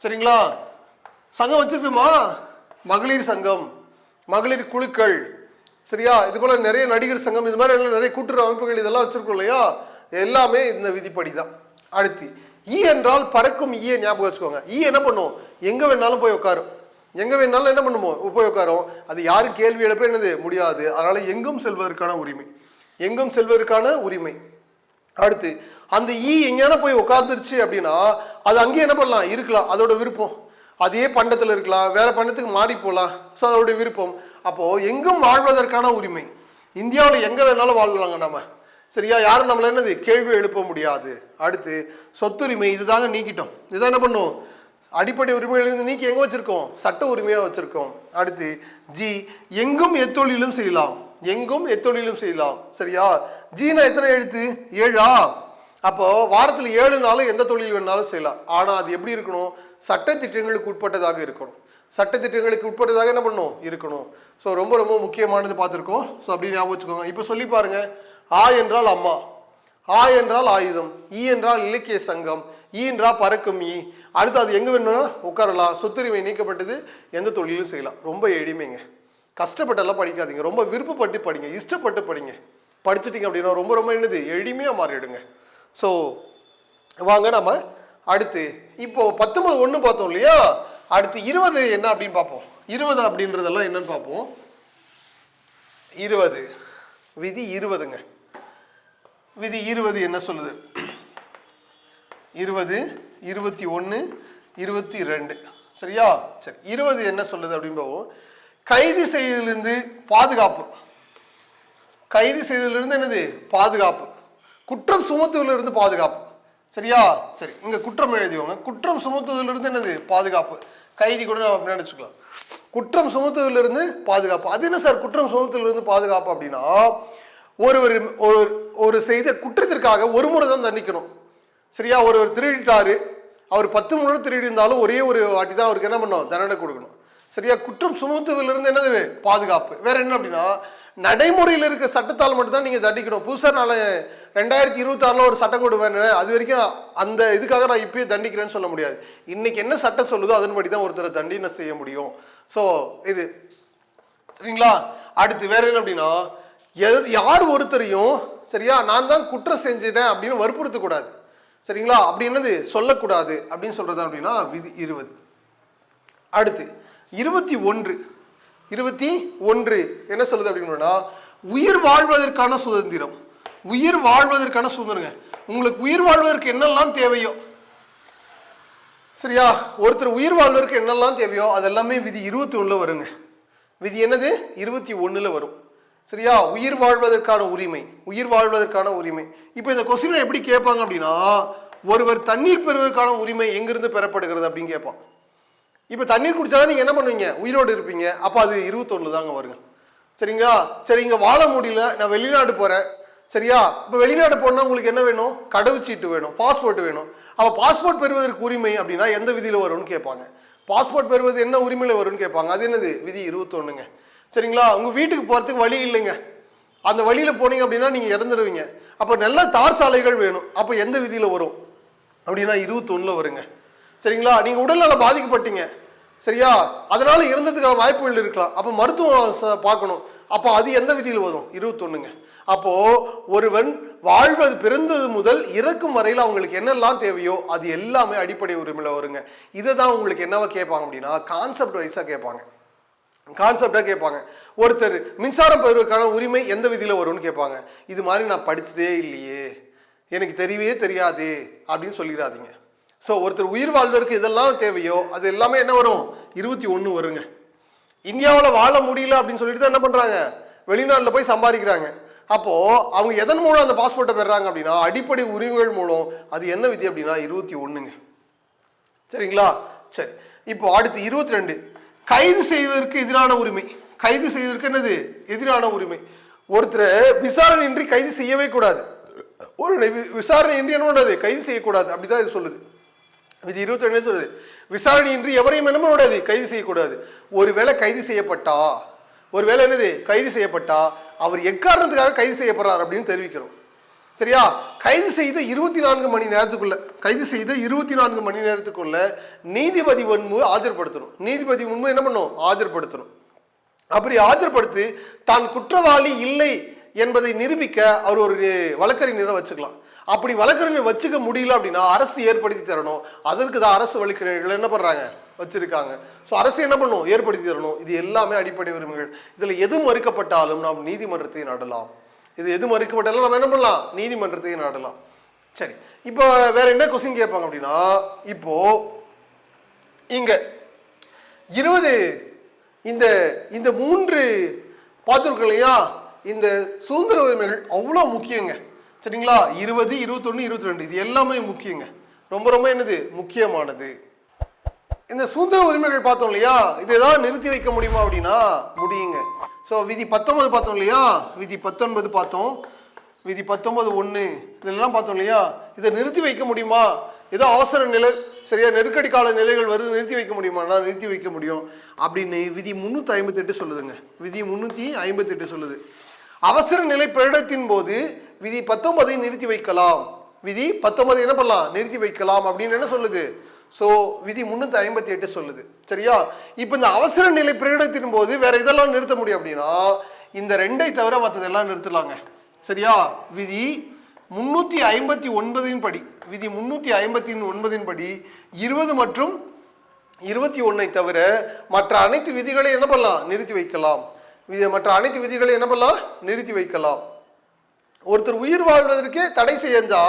சரிங்களா? சங்கம் வச்சிருக்கோமா, மகளிர் சங்கம், மகளிர் குழுக்கள், சரியா, இது போல நிறைய நடிகர் சங்கம், இது மாதிரி எல்லாம் நிறைய கூட்டுறவு அமைப்புகள் இதெல்லாம் வச்சிருக்கோம் இல்லையா, எல்லாமே இந்த விதிப்படி தான். அடுத்து ஈ என்றால் பறக்கும் ஈயை ஞாபகம் வச்சுக்கோங்க. ஈ என்ன பண்ணும், எங்க வேணாலும் போய் உட்காரும், எங்க வேணாலும் என்ன பண்ணுமோ போய் உட்காரும். அது யாரும் கேள்வி எழுப்ப என்னது முடியாது. அதனால எங்கும் செல்வதற்கான உரிமை, எங்கும் செல்வதற்கான உரிமை. அடுத்து அந்த ஈ எங்கேயான போய் உட்காந்துருச்சு அப்படின்னா அது அங்கேயே என்ன பண்ணலாம், இருக்கலாம், அதோட விருப்பம். அதே பண்டத்தில் இருக்கலாம், வேற பண்டத்துக்கு மாறி போகலாம். ஸோ அதோட விருப்பம். அப்போ எங்கும் வாழ்வதற்கான உரிமை. இந்தியாவில் எங்க வேணாலும் வாழலாங்க நம்ம. சரியா? யாரும் நம்மள என்னது கேள்வி எழுப்ப முடியாது. அடுத்து சொத்துரிமை, இதுதாங்க நீக்கிட்டோம். இதுதான் என்ன பண்ணும், அடிப்படை உரிமையிலிருந்து நீக்கி எங்க வச்சிருக்கோம், சட்ட உரிமையா வச்சிருக்கோம். அடுத்து ஜி, எங்கும் எத்தொழிலும் செய்யலாம், எங்கும் எத்தொழிலும் செய்யலாம். சரியா? ஜீனா எத்தனை எழுத்து, 7ஆ? அப்போ வாரத்தில் 7 நாளும் எந்த தொழில் வேணாலும் செய்யலாம். ஆனா அது எப்படி இருக்கணும், சட்ட திட்டங்களுக்கு உட்பட்டதாக இருக்கணும். சட்ட திட்டங்களுக்கு உட்பட்டதாக என்ன பண்ணணும், இருக்கணும். ஸோ ரொம்ப ரொம்ப முக்கியமானது பார்த்துருக்கோம். ஸோ அப்படி ஞாபகம் வச்சுக்கோங்க. இப்போ சொல்லி பாருங்க, ஆ என்றால் அம்மா, ஆ என்றால் ஆயுதம், ஈ என்றால் இலக்கிய சங்கம், ஈ என்றால் பறக்கும் ஈ. அடுத்து அது எங்க வேணும்னா உட்காரலாம், சொத்துரிமை நீக்கப்பட்டது, எந்த தொழிலும் செய்யலாம். ரொம்ப எளிமைங்க, கஷ்டப்பட்டெல்லாம் படிக்காதீங்க, ரொம்ப விருப்பப்பட்டு படிங்க, இஷ்டப்பட்டு படிங்க. படிச்சுட்டீங்க அப்படின்னா ரொம்ப ரொம்ப என்னது எளிமையாக மாறிடுங்க. ஸோ வாங்க நம்ம அடுத்து இப்போ 19(1) பார்த்தோம் இல்லையா. அடுத்து 20 என்ன அப்படின்னு பார்ப்போம். 20 அப்படின்றதெல்லாம் என்னன்னு பார்ப்போம். 20 விதி 20ங்க. விதி 20 என்ன சொல்லுது, 20, 21, 22. சரியா? சரி, 20 என்ன சொல்லுது அப்படின்னு பார்ப்போம். கைது செய்வதிலிருந்து பாதுகாப்பு, கைது செய்வதிலிருந்து என்னது பாதுகாப்பு, குற்றம் சுமத்துவதிலிருந்து பாதுகாப்பு. சரியா? சரி, இங்க குற்றம் எழுதிவாங்க. குற்றம் சுமத்துவதிலிருந்து என்னது பாதுகாப்பு, கைதி கூட நம்ம அப்படி நினைச்சுக்கலாம். குற்றம் சுமத்துவதிலிருந்து பாதுகாப்பு. அது என்ன சார் குற்றம் சுமத்துவதிலிருந்து பாதுகாப்பு அப்படின்னா, ஒரு செய்த குற்றத்திற்காக ஒரு முறை தான் தண்டிக்கணும். சரியா? ஒருவர் திருடிட்டாரு, அவர் 10 முறை திருடி இருந்தாலும் ஒரே ஒரு வாட்டி தான் அவருக்கு என்ன பண்ணணும், தண்டனை கொடுக்கணும். சரியா? குற்றம் சுமத்துவதிலிருந்து என்னது பாதுகாப்பு. வேற என்ன அப்படின்னா, நடைமுறையில் இருக்க சட்டத்தால் மட்டும்தான் நீங்க தண்டிக்கணும். புதுசாக நான் 2026 ஒரு சட்டம் கொண்டு வரேன், அது வரைக்கும் அந்த இதுக்காக நான் இப்பயே தண்டிக்கிறேன்னு சொல்ல முடியாது. இன்னைக்கு என்ன சட்டம் சொல்லுதோ அதன்படி தான் ஒருத்தரை தண்டனை செய்ய முடியும். ஸோ இது சரிங்களா? அடுத்து வேற என்ன அப்படின்னா, யார் ஒருத்தரையும் சரியா நான் தான் குற்றம் செஞ்சிட்டேன் அப்படின்னு வற்புறுத்தக்கூடாது. சரிங்களா? அப்படி என்னது சொல்லக்கூடாது அப்படின்னு சொல்றது அப்படின்னா விதி 20. அடுத்து 21 என்ன சொல்லுது அப்படின்னா, உயிர் வாழ்வதற்கான சுதந்திரம். உயிர் வாழ்வதற்கான சுதந்திரங்க. உங்களுக்கு உயிர் வாழ்வதற்கு என்னெல்லாம் தேவையோ, சரியா, ஒருத்தர் உயிர் வாழ்வதற்கு என்னெல்லாம் தேவையோ அதெல்லாமே விதி 21 வருங்க. விதி என்னது 21 வரும். சரியா? உயிர் வாழ்வதற்கான உரிமை, உயிர் வாழ்வதற்கான உரிமை. இப்போ இந்த கொஸ்டினை எப்படி கேட்பாங்க அப்படின்னா, ஒருவர் தண்ணீர் பெறுவதற்கான உரிமை எங்கிருந்து பெறப்படுகிறது அப்படின்னு கேட்பான். இப்போ தண்ணீர் குடிச்சாதான் நீங்க என்ன பண்ணுவீங்க, உயிரோடு இருப்பீங்க. அப்போ அது 21 தாங்க வருங்க. சரிங்களா? சரி, இங்க வாழ முடியல, நான் வெளிநாடு போறேன், சரியா? இப்போ வெளிநாடு போனால் உங்களுக்கு என்ன வேணும்? கடவுச்சீட்டு வேணும், பாஸ்போர்ட் வேணும். அப்போ பாஸ்போர்ட் பெறுவதற்கு உரிமை அப்படின்னா எந்த விதியில் வரும்னு கேட்பாங்க. பாஸ்போர்ட் பெறுவது என்ன உரிமையில் வரும்னு கேட்பாங்க. அது என்னது? விதி 21ங்க. சரிங்களா? உங்கள் வீட்டுக்கு போகிறதுக்கு வழி இல்லைங்க, அந்த வழியில் போனீங்க அப்படின்னா நீங்கள் இறந்துடுவீங்க. அப்போ நல்ல தார் சாலைகள் வேணும். அப்போ எந்த விதியில் வரும் அப்படின்னா 21ல் வருங்க. சரிங்களா? நீங்கள் உடல்நலம் பாதிக்கப்பட்டீங்க, சரியா, அதனால இறந்ததுக்கான வாய்ப்புகள் இருக்கலாம். அப்போ மருத்துவம் பார்க்கணும். அப்போ அது எந்த விதியில் வரும்? 21ங்க. அப்போ ஒருவன் வாழ்வது பிறந்தது முதல் இறக்கும் வரையில் அவங்களுக்கு என்னெல்லாம் தேவையோ அது எல்லாமே அடிப்படை உரிமையில் வருங்க. இதை தான் உங்களுக்கு என்னவா கேட்பாங்க அப்படின்னா கான்செப்ட் வைஸாக கேட்பாங்க. கான்செப்டாக கேட்பாங்க. ஒருத்தர் மின்சாரம் பெறுவதற்கான உரிமை எந்த விதியில் வரும்னு கேட்பாங்க. இது மாதிரி நான் படித்ததே இல்லையே, எனக்கு தெரியவே தெரியாது அப்படின்னு சொல்லிடாதீங்க. ஸோ ஒருத்தர் உயிர் வாழ்வதற்கு இதெல்லாம் தேவையோ அது எல்லாமே என்ன வரும்? 21 வருங்க. இந்தியாவில் வாழ முடியல அப்படின்னு சொல்லிட்டு தான் என்ன பண்ணுறாங்க? வெளிநாட்டில் போய் சம்பாதிக்கிறாங்க. அப்போது அவங்க எதன் மூலம் அந்த பாஸ்போர்ட்டை பெறாங்க அப்படின்னா அடிப்படை உரிமைகள் மூலம். அது என்ன விதி அப்படின்னா 21ங்க. சரிங்களா? சரி, இப்போ அடுத்து 22 கைது செய்வதற்கு எதிரான உரிமை. கைது செய்வதற்கு என்னது? எதிரான உரிமை. ஒருத்தரை விசாரணையின்றி கைது செய்யவே கூடாது. ஒரு விசாரணையின்றி என்ன பண்ணுறது? கைது செய்யக்கூடாது. அப்படிதான் இது சொல்லுது. விதி 22 சொல்லுது விசாரணையின்றி எவரையும் என்ன பண்ணக்கூடாது? கைது செய்யக்கூடாது. ஒருவேளை கைது செய்யப்பட்டா, ஒருவேளை என்னது? கைது செய்யப்பட்டா அவர் எக்காரணத்துக்காக கைது செய்யப்படுறார் அப்படின்னு தெரிவிக்கிறோம். சரியா? கைது செய்த 24 மணி நேரத்துக்குள்ள, கைது செய்த 24 மணி நேரத்துக்குள்ள நீதிபதி முன்பு ஆஜர்படுத்தணும். நீதிபதி முன்பு என்ன பண்ணும்? ஆஜர்படுத்தணும். அப்படி ஆஜர்படுத்தி தான் குற்றவாளி இல்லை என்பதை நிரூபிக்க அவர் ஒரு வழக்கறிஞரை வச்சுக்கலாம். அப்படி வழக்கறிஞர் வச்சுக்க முடியல அப்படின்னா அரசு ஏற்படுத்தி தரணும். அதற்கு தான் அரசு வழக்கறிஞர்கள் என்ன பண்றாங்க? வச்சிருக்காங்க. ஸோ அரசு என்ன பண்ணும்? ஏற்படுத்தி தரணும். இது எல்லாமே அடிப்படை உரிமைகள். இதில் எது மறுக்கப்பட்டாலும் நாம் நீதிமன்றத்தை நாடலாம். இது எது மறுக்கப்பட்டாலும் நம்ம என்ன பண்ணலாம்? நீதிமன்றத்தை நாடலாம். சரி, இப்போ வேற என்ன கொஸ்டின் கேட்பாங்க அப்படின்னா, இப்போ இங்க 20 இந்த 3 பார்த்துருக்கோம் இல்லையா? இந்த சுதந்திர உரிமைகள் அவ்வளோ முக்கியங்க. சரிங்களா? 20, 21, 22 இது எல்லாமே முக்கியங்க. ரொம்ப ரொம்ப என்னது? முக்கியமானது. இந்த சுதந்திர உரிமைகள் பார்த்தோம் இல்லையா? இதை ஏதாவது நிறுத்தி வைக்க முடியுமா அப்படின்னா முடியுங்க. ஸோ விதி 19 பார்த்தோம் இல்லையா? விதி 19 பார்த்தோம், விதி 19(1) இதெல்லாம் பார்த்தோம் இல்லையா? இதை நிறுத்தி வைக்க முடியுமா? ஏதோ அவசர நிலை, சரியா, நெருக்கடி கால நிலைகள் வருது, நிறுத்தி வைக்க முடியுமானா நிறுத்தி வைக்க முடியும் அப்படின்னு விதி 358 சொல்லுதுங்க. விதி 358 சொல்லுது அவசர நிலை பிரகடனத்தின் போது விதி 19 நிறுத்தி வைக்கலாம். விதி 19 என்ன பண்ணலாம்? நிறுத்தி வைக்கலாம் அப்படின்னு என்ன சொல்லுது? ஸோ விதி 358 சொல்லுது. சரியா? இப்போ இந்த அவசர நிலை பிரகடனத்தின் போது வேற இதெல்லாம் நிறுத்த முடியும் அப்படின்னா இந்த 2ஐ தவிர மற்றதெல்லாம் நிறுத்தலாங்க. சரியா? விதி 359 படி, விதி 359 படி 20 மற்றும் 21 தவிர மற்ற அனைத்து விதிகளை என்ன பண்ணலாம்? நிறுத்தி வைக்கலாம். மற்ற அனைத்து விதிகளை என்ன பண்ணலாம்? நிறுத்தி வைக்கலாம். ஒருத்தர் உயிர் வாழ்வதற்கே தடை செஞ்சா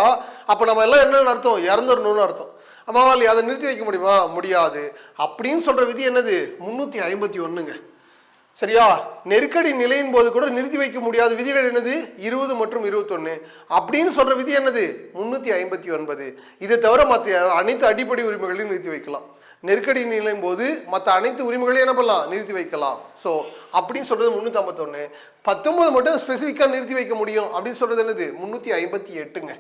அப்போ நம்ம எல்லாம் என்னன்னு அர்த்தம்? இறந்துடணும்னு அர்த்தம். ஆமாவாலி அதை நிறுத்தி வைக்க முடியுமா? முடியாது. அப்படின்னு சொல்ற விதி என்னது? 351ங்க. சரியா? நெருக்கடி நிலையின் போது கூட நிறுத்தி வைக்க முடியாத விதிகள் என்னது? 20 மற்றும் 21. அப்படின்னு சொல்ற விதி என்னது? 359. இதை தவிர மற்ற அனைத்து அடிப்படை உரிமைகளையும் நிறுத்தி வைக்கலாம். நெருக்கடி நிலையின் போது மற்ற அனைத்து உரிமைகளையும் என்ன பண்ணலாம்? நிறுத்தி வைக்கலாம். ஸோ அப்படின்னு சொல்றது 351. 19 மட்டும் ஸ்பெசிஃபிக்காக நிறுத்தி வைக்க முடியும் அப்படின்னு சொல்றது என்னது? 358ங்க.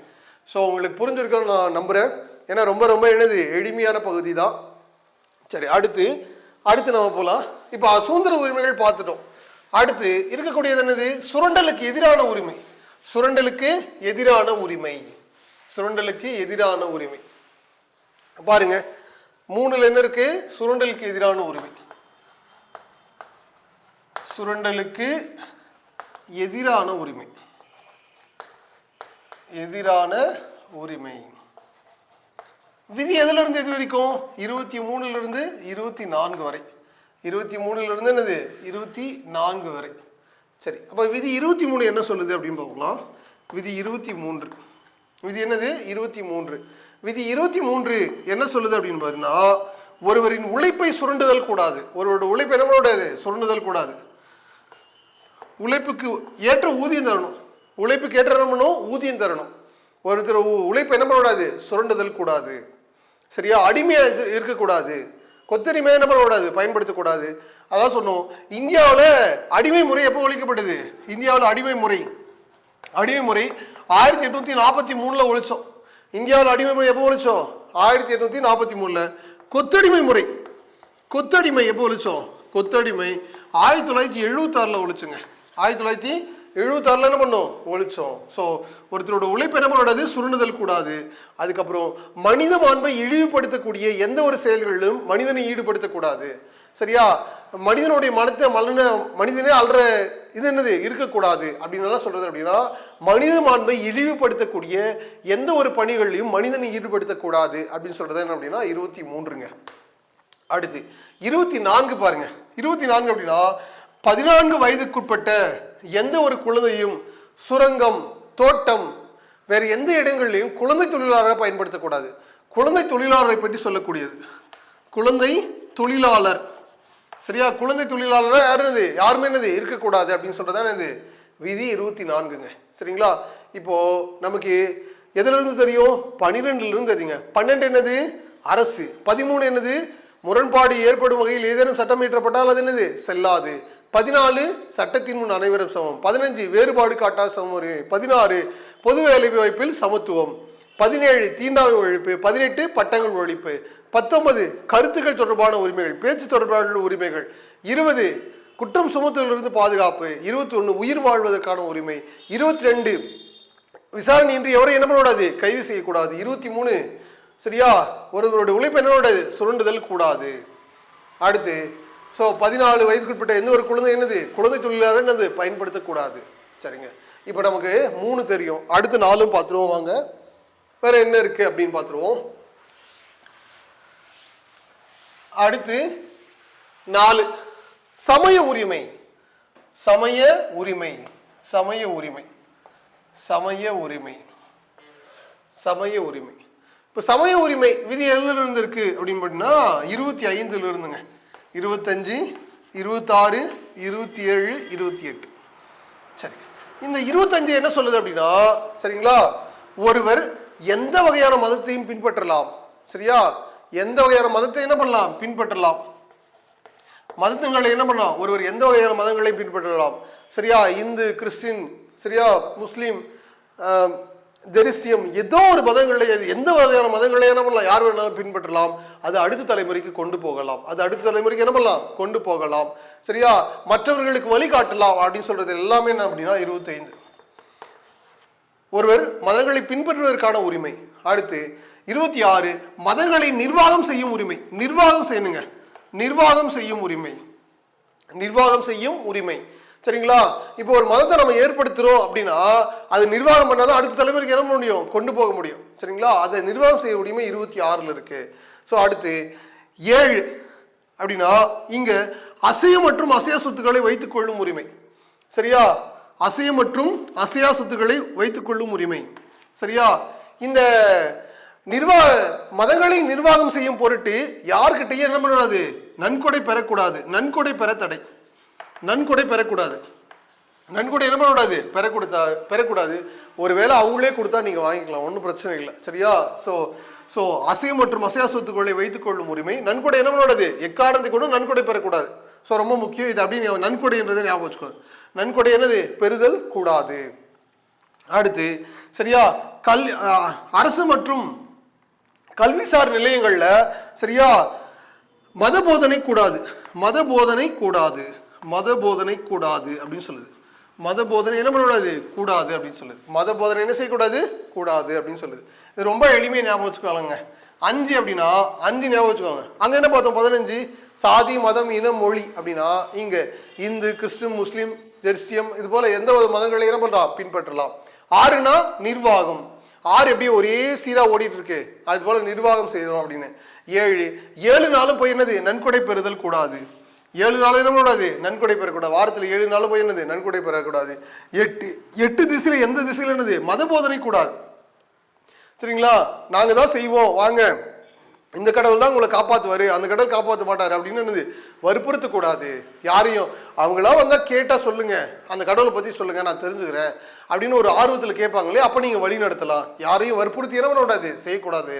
ஸோ உங்களுக்கு புரிஞ்சிருக்கணும்னு நான் நம்புறேன். ஏன்னா ரொம்ப ரொம்ப என்னது? எளிமையான பகுதி தான். சரி, அடுத்து நம்ம போகலாம். இப்போ சுதந்திர உரிமைகள் பார்த்துட்டோம். அடுத்து இருக்கக்கூடியது என்னது? சுரண்டலுக்கு எதிரான உரிமை. சுரண்டலுக்கு எதிரான உரிமை. சுரண்டலுக்கு எதிரான உரிமை பாருங்க, 3ல் என்ன இருக்கு? சுரண்டலுக்கு எதிரான உரிமை. சுரண்டலுக்கு எதிரான உரிமை. எதிரான உரிமை விதி எதுல இருந்து எது வரைக்கும்? 23ல் இருந்து 24 வரை. 23ல் இருந்து என்னது? 24 வரை. சரி, அப்போ விதி 23 என்ன சொல்லுது அப்படின்னு பார்க்கலாம். விதி 23, விதி என்னது? 23. விதி 23 என்ன சொல்லுது அப்படின்னு பாருன்னா, ஒருவரின் உழைப்பை சுரண்டுதல் கூடாது. ஒருவரோட உழைப்பை என்ன கூடாது? சுரண்டுதல் கூடாது. உழைப்புக்கு ஏற்ற ஊதியம் தரணும். உழைப்புக்கு ஏற்ற என்ன பண்ணணும்? ஊதியம் தரணும். ஒருத்தர் உழைப்பு என்ன பண்ணக்கூடாது? சுரண்டுதல் கூடாது. சரியா? அடிமையா இருக்கக்கூடாது. கொத்தடிமையா என்ன பண்ணக்கூடாது? பயன்படுத்தக்கூடாது. அதான் சொன்னோம். இந்தியாவில் அடிமை முறை எப்போ ஒழிக்கப்பட்டது? இந்தியாவில் அடிமை முறை அடிமை முறை 1843 ஒழிச்சோம். இந்தியாவில் அடிமை முறை எப்போ ஒழிச்சோம்? 1843. கொத்தடிமை முறை, கொத்தடிமை எப்போ ஒழிச்சோம்? கொத்தடிமை 1976 ஒழிச்சுங்க. 1976 என்ன பண்ணோம்? ஒழிச்சோம். ஸோ ஒருத்தரோட உழைப்பு என்ன பண்ணக்கூடாது? சுருண்டுதல் கூடாது. அதுக்கப்புறம் மனித மாண்பை இழிவுபடுத்தக்கூடிய எந்த ஒரு செயல்களிலும் மனிதனை ஈடுபடுத்தக்கூடாது. சரியா? மனிதனுடைய மனிதனே அல்ற இது என்னது இருக்கக்கூடாது அப்படின்னு சொல்றது அப்படின்னா, மனித மாண்பை இழிவுபடுத்தக்கூடிய எந்த ஒரு பணிகளையும் மனிதனை ஈடுபடுத்தக்கூடாது அப்படின்னு சொல்றது என்ன அப்படின்னா 23ங்க. அடுத்து 24 பாருங்க. 24 அப்படின்னா 14 வயதுக்குட்பட்ட எந்த ஒரு குழந்தையும் சுரங்கம், தோட்டம், வேற எந்த இடங்களிலையும் குழந்தை தொழிலாளரை பயன்படுத்தக்கூடாது. குழந்தை தொழிலாளரை பற்றி சொல்லக்கூடியது குழந்தை தொழிலாளர். சரியா? குழந்தை தொழிலாளர் யாருமே இருக்கக்கூடாது அப்படின்னு சொல்றதா விதி 24ங்க. சரிங்களா? இப்போ நமக்கு எதுல இருந்து தெரியும்? 12ல இருந்து தெரியுங்க. 12 என்னது? அரசு. 13 என்னது? முரண்பாடு ஏற்படும் வகையில் ஏதேனும் சட்டம் இயற்றப்பட்டால் அது என்னது? செல்லாது. 14 சட்டத்தின் முன் அனைவரும் சமம். 15 வேறுபாடு காட்டா சம உரிமை. 16 பொது வேலை வாய்ப்பில் சமத்துவம். 17 தீண்டாமை ஒழிப்பு. 18 பட்டங்கள் ஒழிப்பு. 19 கருத்துக்கள் தொடர்பான உரிமைகள், பேச்சு தொடர்பான உரிமைகள். 20 குற்றம் சுமத்துவதிலிருந்து பாதுகாப்பு. 21 உயிர் வாழ்வதற்கான உரிமை. 22 விசாரணை இன்றி எவரை என்ன பண்ணக்கூடாது? கைது செய்யக்கூடாது. 23 சரியா? ஒருவருடைய உழைப்பு என்ன சுரண்டுதல் கூடாது. அடுத்து 14 வயதுக்குட்பட்ட எந்த ஒரு குழந்தை குழந்தை தொழிலாளர் பயன்படுத்தக்கூடாது. சரிங்க. இப்போ நமக்கு 3 தெரியும். அடுத்து 4 பார்த்துருவோம் வாங்க. வேற என்ன இருக்கு அப்படின்னு பார்த்துருவோம். அடுத்து 4 சமய உரிமை. சமய உரிமை, சமய உரிமை, சமய உரிமை, சமய உரிமை. இப்போ சமய உரிமை விதி எதுல இருந்து இருக்கு அப்படின்னு பார்த்தீங்கன்னா 25ல இருந்துங்க. 25, 26, 27, 28. சரி, இந்த 25 என்ன சொல்லுது அப்படின்னா, சரிங்களா, ஒருவர் எந்த வகையான மதத்தையும் பின்பற்றலாம். சரியா? எந்த வகையான மதத்தை என்ன பண்ணலாம்? பின்பற்றலாம். மதங்களை என்ன பண்ணலாம்? ஒருவர் எந்த வகையான மதங்களையும் பின்பற்றலாம். சரியா? இந்து, கிறிஸ்டின், சரியா, முஸ்லீம், ஜெரிஸ்டியம், ஏதோ ஒரு மதங்களை, எந்த வகையான மதங்களை என்ன பண்ணலாம்? யார் வேணாலும் பின்பற்றலாம். அது அடுத்த தலைமுறைக்கு கொண்டு போகலாம். அது அடுத்த தலைமுறைக்கு என்ன பண்ணலாம்? கொண்டு போகலாம். சரியா? மற்றவர்களுக்கு வழிகாட்டலாம் அப்படின்னு சொல்றது எல்லாமே என்ன அப்படின்னா 25. ஒருவர் மதங்களை பின்பற்றுவதற்கான உரிமை. அடுத்து 26 மதங்களை நிர்வாகம் செய்யும் உரிமை. நிர்வாகம் செய்யணுங்க. நிர்வாகம் செய்யும் உரிமை. நிர்வாகம் செய்யும் உரிமை. சரிங்களா? இப்போ ஒரு மதத்தை நம்ம ஏற்படுத்துறோம் அப்படின்னா அது நிர்வாகம் பண்ணாதான் அடுத்த தலைமுறைக்கு என்ன முடியும்? கொண்டு போக முடியும். சரிங்களா? அதை நிர்வாகம் செய்ய உரிமை 26ல இருக்கு. ஸோ அடுத்து 7 அப்படின்னா இங்க அசைய மற்றும் அசையா சொத்துக்களை வைத்துக் கொள்ளும் உரிமை. சரியா? அசைய மற்றும் அசையா சொத்துக்களை வைத்துக் கொள்ளும் உரிமை. சரியா? இந்த மதங்களை நிர்வாகம் செய்யும் பொருட்டு யார்கிட்டையும் என்ன பண்ணக்கூடாது? நன்கொடை பெறக்கூடாது. நன்கொடை பெற தடை. நன்கொடை பெறக்கூடாது. நன்கொடை என்ன பண்ணக்கூடாது? பெறக்கூடாது. ஒருவேளை அவங்களே கொடுத்தா நீங்க வாங்கிக்கலாம், ஒன்றும் பிரச்சனை இல்லை. சரியா? ஸோ அசைய மற்றும் அசையா சொத்துக்களை வைத்துக் கொள்ளும் உரிமை. நன்கொடை என்ன பண்ணக்கூடாது? எக்காரணத்தை கொண்டு நன்கொடை பெறக்கூடாது. ஸோ ரொம்ப முக்கியம் இது. அப்படின்னு நன்கொடைன்றதை ஞாபகம் வச்சுக்கோங்க. நன்கொடை என்னது? பெறுதல் கூடாது. அடுத்து சரியா? அரசு மற்றும் கல்விசார் நிலையங்கள்ல சரியா மத போதனை கூடாது. மத போதனை கூடாது. மத போதனை கூடாது அப்படின்னு சொல்லுது. மத போதனை என்ன பண்ணக்கூடாது? கூடாது அப்படின்னு சொல்லுது. மத போதனை என்ன செய்யக்கூடாது? கூடாது அப்படின்னு சொல்லுது. இது ரொம்ப எளிமையை ஞாபகம் வச்சுக்கோங்க. 5 அப்படின்னா 5 ஞாபகம் வச்சுக்கோங்க. அங்க என்ன பார்த்தோம்? 15 சாதி, மதம், இனம், மொழி அப்படின்னா இங்க இந்து, கிறிஸ்டின், முஸ்லீம், ஜெர்சியம் இது போல எந்த ஒரு மதங்களை என்ன பண்றோம்? பின்பற்றலாம். 6னா நிர்வாகம். 6 எப்படியும் ஒரே சீரா ஓடிட்டு இருக்கு, அது போல நிர்வாகம் செய்யணும் அப்படின்னு. 7 நாளும் போய் என்னது? நன்கொடை பெறுதல் கூடாது. 7 நாள் என்ன கூடாது? நன்கொடை பெறக்கூடாது. வாரத்தில் 7 நாளும் போய் என்னது? நன்கொடை பெறக்கூடாது. 8 திசையில எந்த திசையில என்னது? மத போதனை கூடாது. சரிங்களா? நாங்க தான் செய்வோம், வாங்க, இந்த கடவுள் தான் உங்களை காப்பாற்றுவாரு, அந்த கடவுள் காப்பாற்ற மாட்டாரு அப்படின்னு என்னது? வற்புறுத்தக்கூடாது யாரையும். அவங்களா வந்தா கேட்டா சொல்லுங்க, அந்த கடவுளை பத்தி சொல்லுங்க, நான் தெரிஞ்சுக்கிறேன் அப்படின்னு ஒரு ஆர்வத்தில் கேட்பாங்களே, அப்ப நீங்க வழி நடத்தலாம். யாரையும் வற்புறுத்தி என்ன பண்ணக்கூடாது? செய்யக்கூடாது.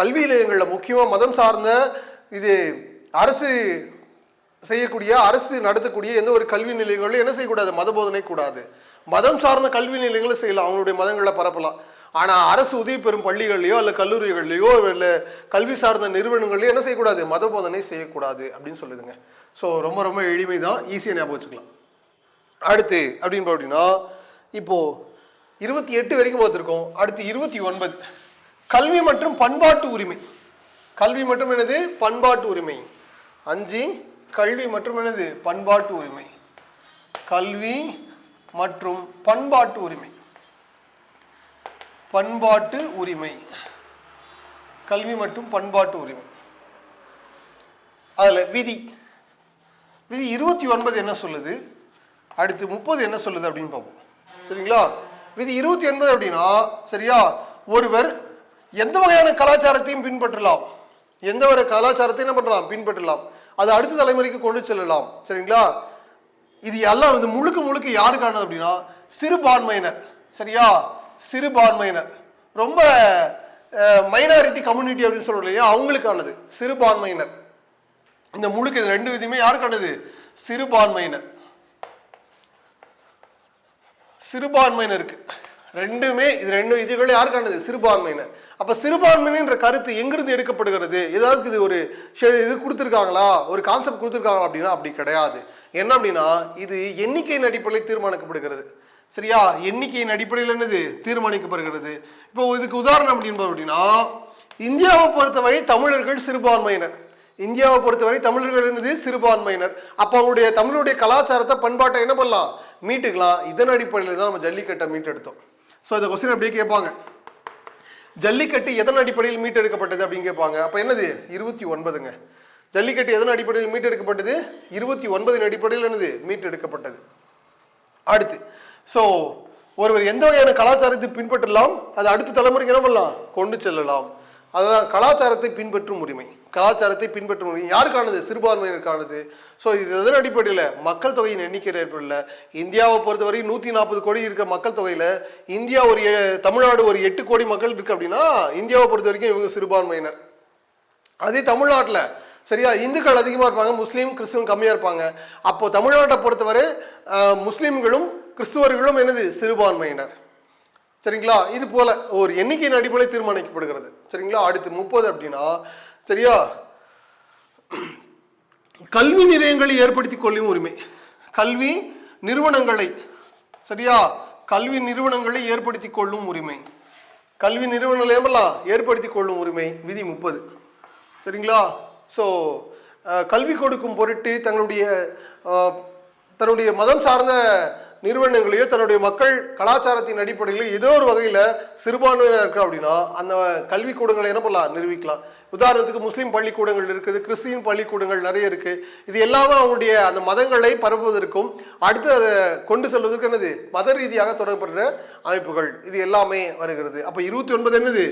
கல்வி நிலையங்கள்ல முக்கியமா மதம் சார்ந்த இது அரசு செய்யக்கூடிய அரசு நடத்தக்கூடிய எந்த ஒரு கல்வி நிலையங்களும் என்ன செய்யக்கூடாது, மத போதனை கூடாது. மதம் சார்ந்த கல்வி நிலையங்களும் செய்யலாம், அவங்களுடைய மதங்களை பரப்பலாம். ஆனால் அரசு உதவி பெறும் பள்ளிகள்லையோ இல்லை கல்லூரிகள்லையோ இல்லை கல்வி சார்ந்த நிறுவனங்கள்லையோ என்ன செய்யக்கூடாது, மத போதனை செய்யக்கூடாது அப்படின்னு சொல்லுதுங்க. ஸோ ரொம்ப ரொம்ப எளிமை தான், ஈஸியாக ஞாபகம் வச்சுக்கலாம். அடுத்து அப்படின்னு அப்படின்னா இப்போ 28 வரைக்கும் பார்த்துருக்கோம். அடுத்து 29 கல்வி மற்றும் பண்பாட்டு உரிமை. கல்வி மற்றும் என்னது, பண்பாட்டு உரிமை. 5 கல்வி மற்றும் என்னது, பண்பாட்டு உரிமை. கல்வி மற்றும் பண்பாட்டு உரிமை. பண்பாட்டு உரிமை, கல்வி மற்றும் பண்பாட்டு உரிமை. அதில் விதி 29 என்ன சொல்லுது, அடுத்து 30 என்ன சொல்லுது அப்படின்னு பார்ப்போம். சரிங்களா? விதி 29 அப்படின்னா சரியா, ஒருவர் எந்த வகையான கலாச்சாரத்தையும் பின்பற்றலாம், எந்த ஒரு கலாச்சாரத்தையும் என்ன பண்ணலாம், பின்பற்றலாம், அது அடுத்த தலைமுறைக்கு கொண்டு செல்லலாம். சரிங்களா? இது எல்லாம் வந்து முழுக்க முழுக்க யாருக்கானது அப்படின்னா சிறுபான்மையினர். சரியா? சிறுபான்மையினர், ரொம்ப மைனாரிட்டி கம்யூனிட்டி அப்படின்னு சொல்றோம் இல்லையா, அவங்களுக்கானது சிறுபான்மையினர். இந்த முழுக்க இது 2 விதியுமே யாருக்கானது, சிறுபான்மையினர். சிறுபான்மையினருக்கு ரெண்டுமே, இது 2 விதிகளும் யாருக்கானது, சிறுபான்மையினர். அப்ப சிறுபான்மையின்ற கருத்து எங்கிருந்து எடுக்கப்படுகிறது, ஏதாவது இது ஒரு இது கொடுத்துருக்காங்களா, ஒரு கான்செப்ட் கொடுத்துருக்காங்களா அப்படின்னா அப்படி கிடையாது. என்ன அப்படின்னா இது எண்ணிக்கையின் அடிப்படையில் தீர்மானிக்கப்படுகிறது. சரியா? எண்ணிக்கையின் அடிப்படையில் என்னது, தீர்மானிக்கப்படுகிறது. இப்போ இதுக்கு உதாரணம் அப்படின்னா இந்தியாவை பொறுத்தவரை தமிழர்கள் சிறுபான்மையினர். இந்தியாவை பொறுத்தவரை தமிழர்கள் என்னது, சிறுபான்மையினர். அப்போ அவங்களுடைய தமிழுடைய கலாச்சாரத்தை பண்பாட்டை என்ன பண்ணலாம், மீட்டுக்கலாம். இதன் அடிப்படையில் தான் நம்ம ஜல்லிக்கட்டை மீட்டெடுத்தோம். ஸோ இந்த கொஸ்டின் அப்படியே கேட்பாங்க, ஜல்லிக்கட்டு எதன் அடிப்படையில் மீட்டெடுக்கப்பட்டது அப்படின்னு கேட்பாங்க. அப்போ என்னது, 29ங்க. ஜல்லிக்கட்டு எதன் அடிப்படையில் மீட்டெடுக்கப்பட்டது, 29 அடிப்படையில் என்னது, மீட்டெடுக்கப்பட்டது. அடுத்து ஸோ ஒருவர் எந்த வகையான கலாச்சாரத்தை பின்பற்றலாம், அது அடுத்த தலைமுறைக்கு என்ன பண்ணலாம், கொண்டு செல்லலாம். அதுதான் கலாச்சாரத்தை பின்பற்றும் உரிமை. கலாச்சாரத்தை பின்பற்றும் உரிமை யாருக்கானது, சிறுபான்மையினருக்கானது. ஸோ இது எதன் அடிப்படையில், மக்கள் தொகையின் எண்ணிக்கை அடிப்படையில். இந்தியாவை பொறுத்தவரை 140 கோடி இருக்கிற மக்கள் தொகையில் இந்தியா ஒரு தமிழ்நாடு ஒரு 8 கோடி மக்கள் இருக்கு அப்படின்னா இந்தியாவை பொறுத்த வரைக்கும் இவங்க சிறுபான்மையினர். அதே தமிழ்நாட்டில் சரியா இந்துக்கள் அதிகமாக இருப்பாங்க, முஸ்லீம் கிறிஸ்துவம் கம்மியாக இருப்பாங்க. அப்போ தமிழ்நாட்டை பொறுத்தவரை முஸ்லீம்களும் கிறிஸ்துவர்களும் என்னது, சிறுபான்மையினர். சரிங்களா? இது போல ஒரு எண்ணிக்கையின் அடிப்படையில் தீர்மானிக்கப்படுகிறது. சரிங்களா? அடுத்து 30 அப்படின்னா சரியா, கல்வி நிலையங்களை ஏற்படுத்திக் கொள்ளும் உரிமை. கல்வி நிறுவனங்களை சரியா, கல்வி நிறுவனங்களை ஏற்படுத்திக் கொள்ளும் உரிமை. கல்வி நிறுவனங்களை ஏற்படுத்திக் கொள்ளும் உரிமை விதி 30. சரிங்களா? ஸோ கல்வி கொடுக்கும் பொருட்டு தன்னுடைய மதம் சார்ந்த நிறுவனங்களையோ தன்னுடைய மக்கள் கலாச்சாரத்தின் அடிப்படையில் ஏதோ ஒரு வகையில் சிறுபான்மையினர் இருக்கு அப்படின்னா அந்த கல்விக்கூடங்களை என்ன பண்ணலாம், நிரூபிக்கலாம். உதாரணத்துக்கு முஸ்லீம் பள்ளிக்கூடங்கள் இருக்குது, கிறிஸ்டின் பள்ளிக்கூடங்கள் நிறைய இருக்குது. இது எல்லாமே அவங்களுடைய அந்த மதங்களை பரப்புவதற்கும் அடுத்து அதை கொண்டு செல்வதற்கு என்னது, மத ரீதியாக தொடங்கப்படுற அமைப்புகள், இது எல்லாமே வருகிறது. அப்போ 29 என்னது,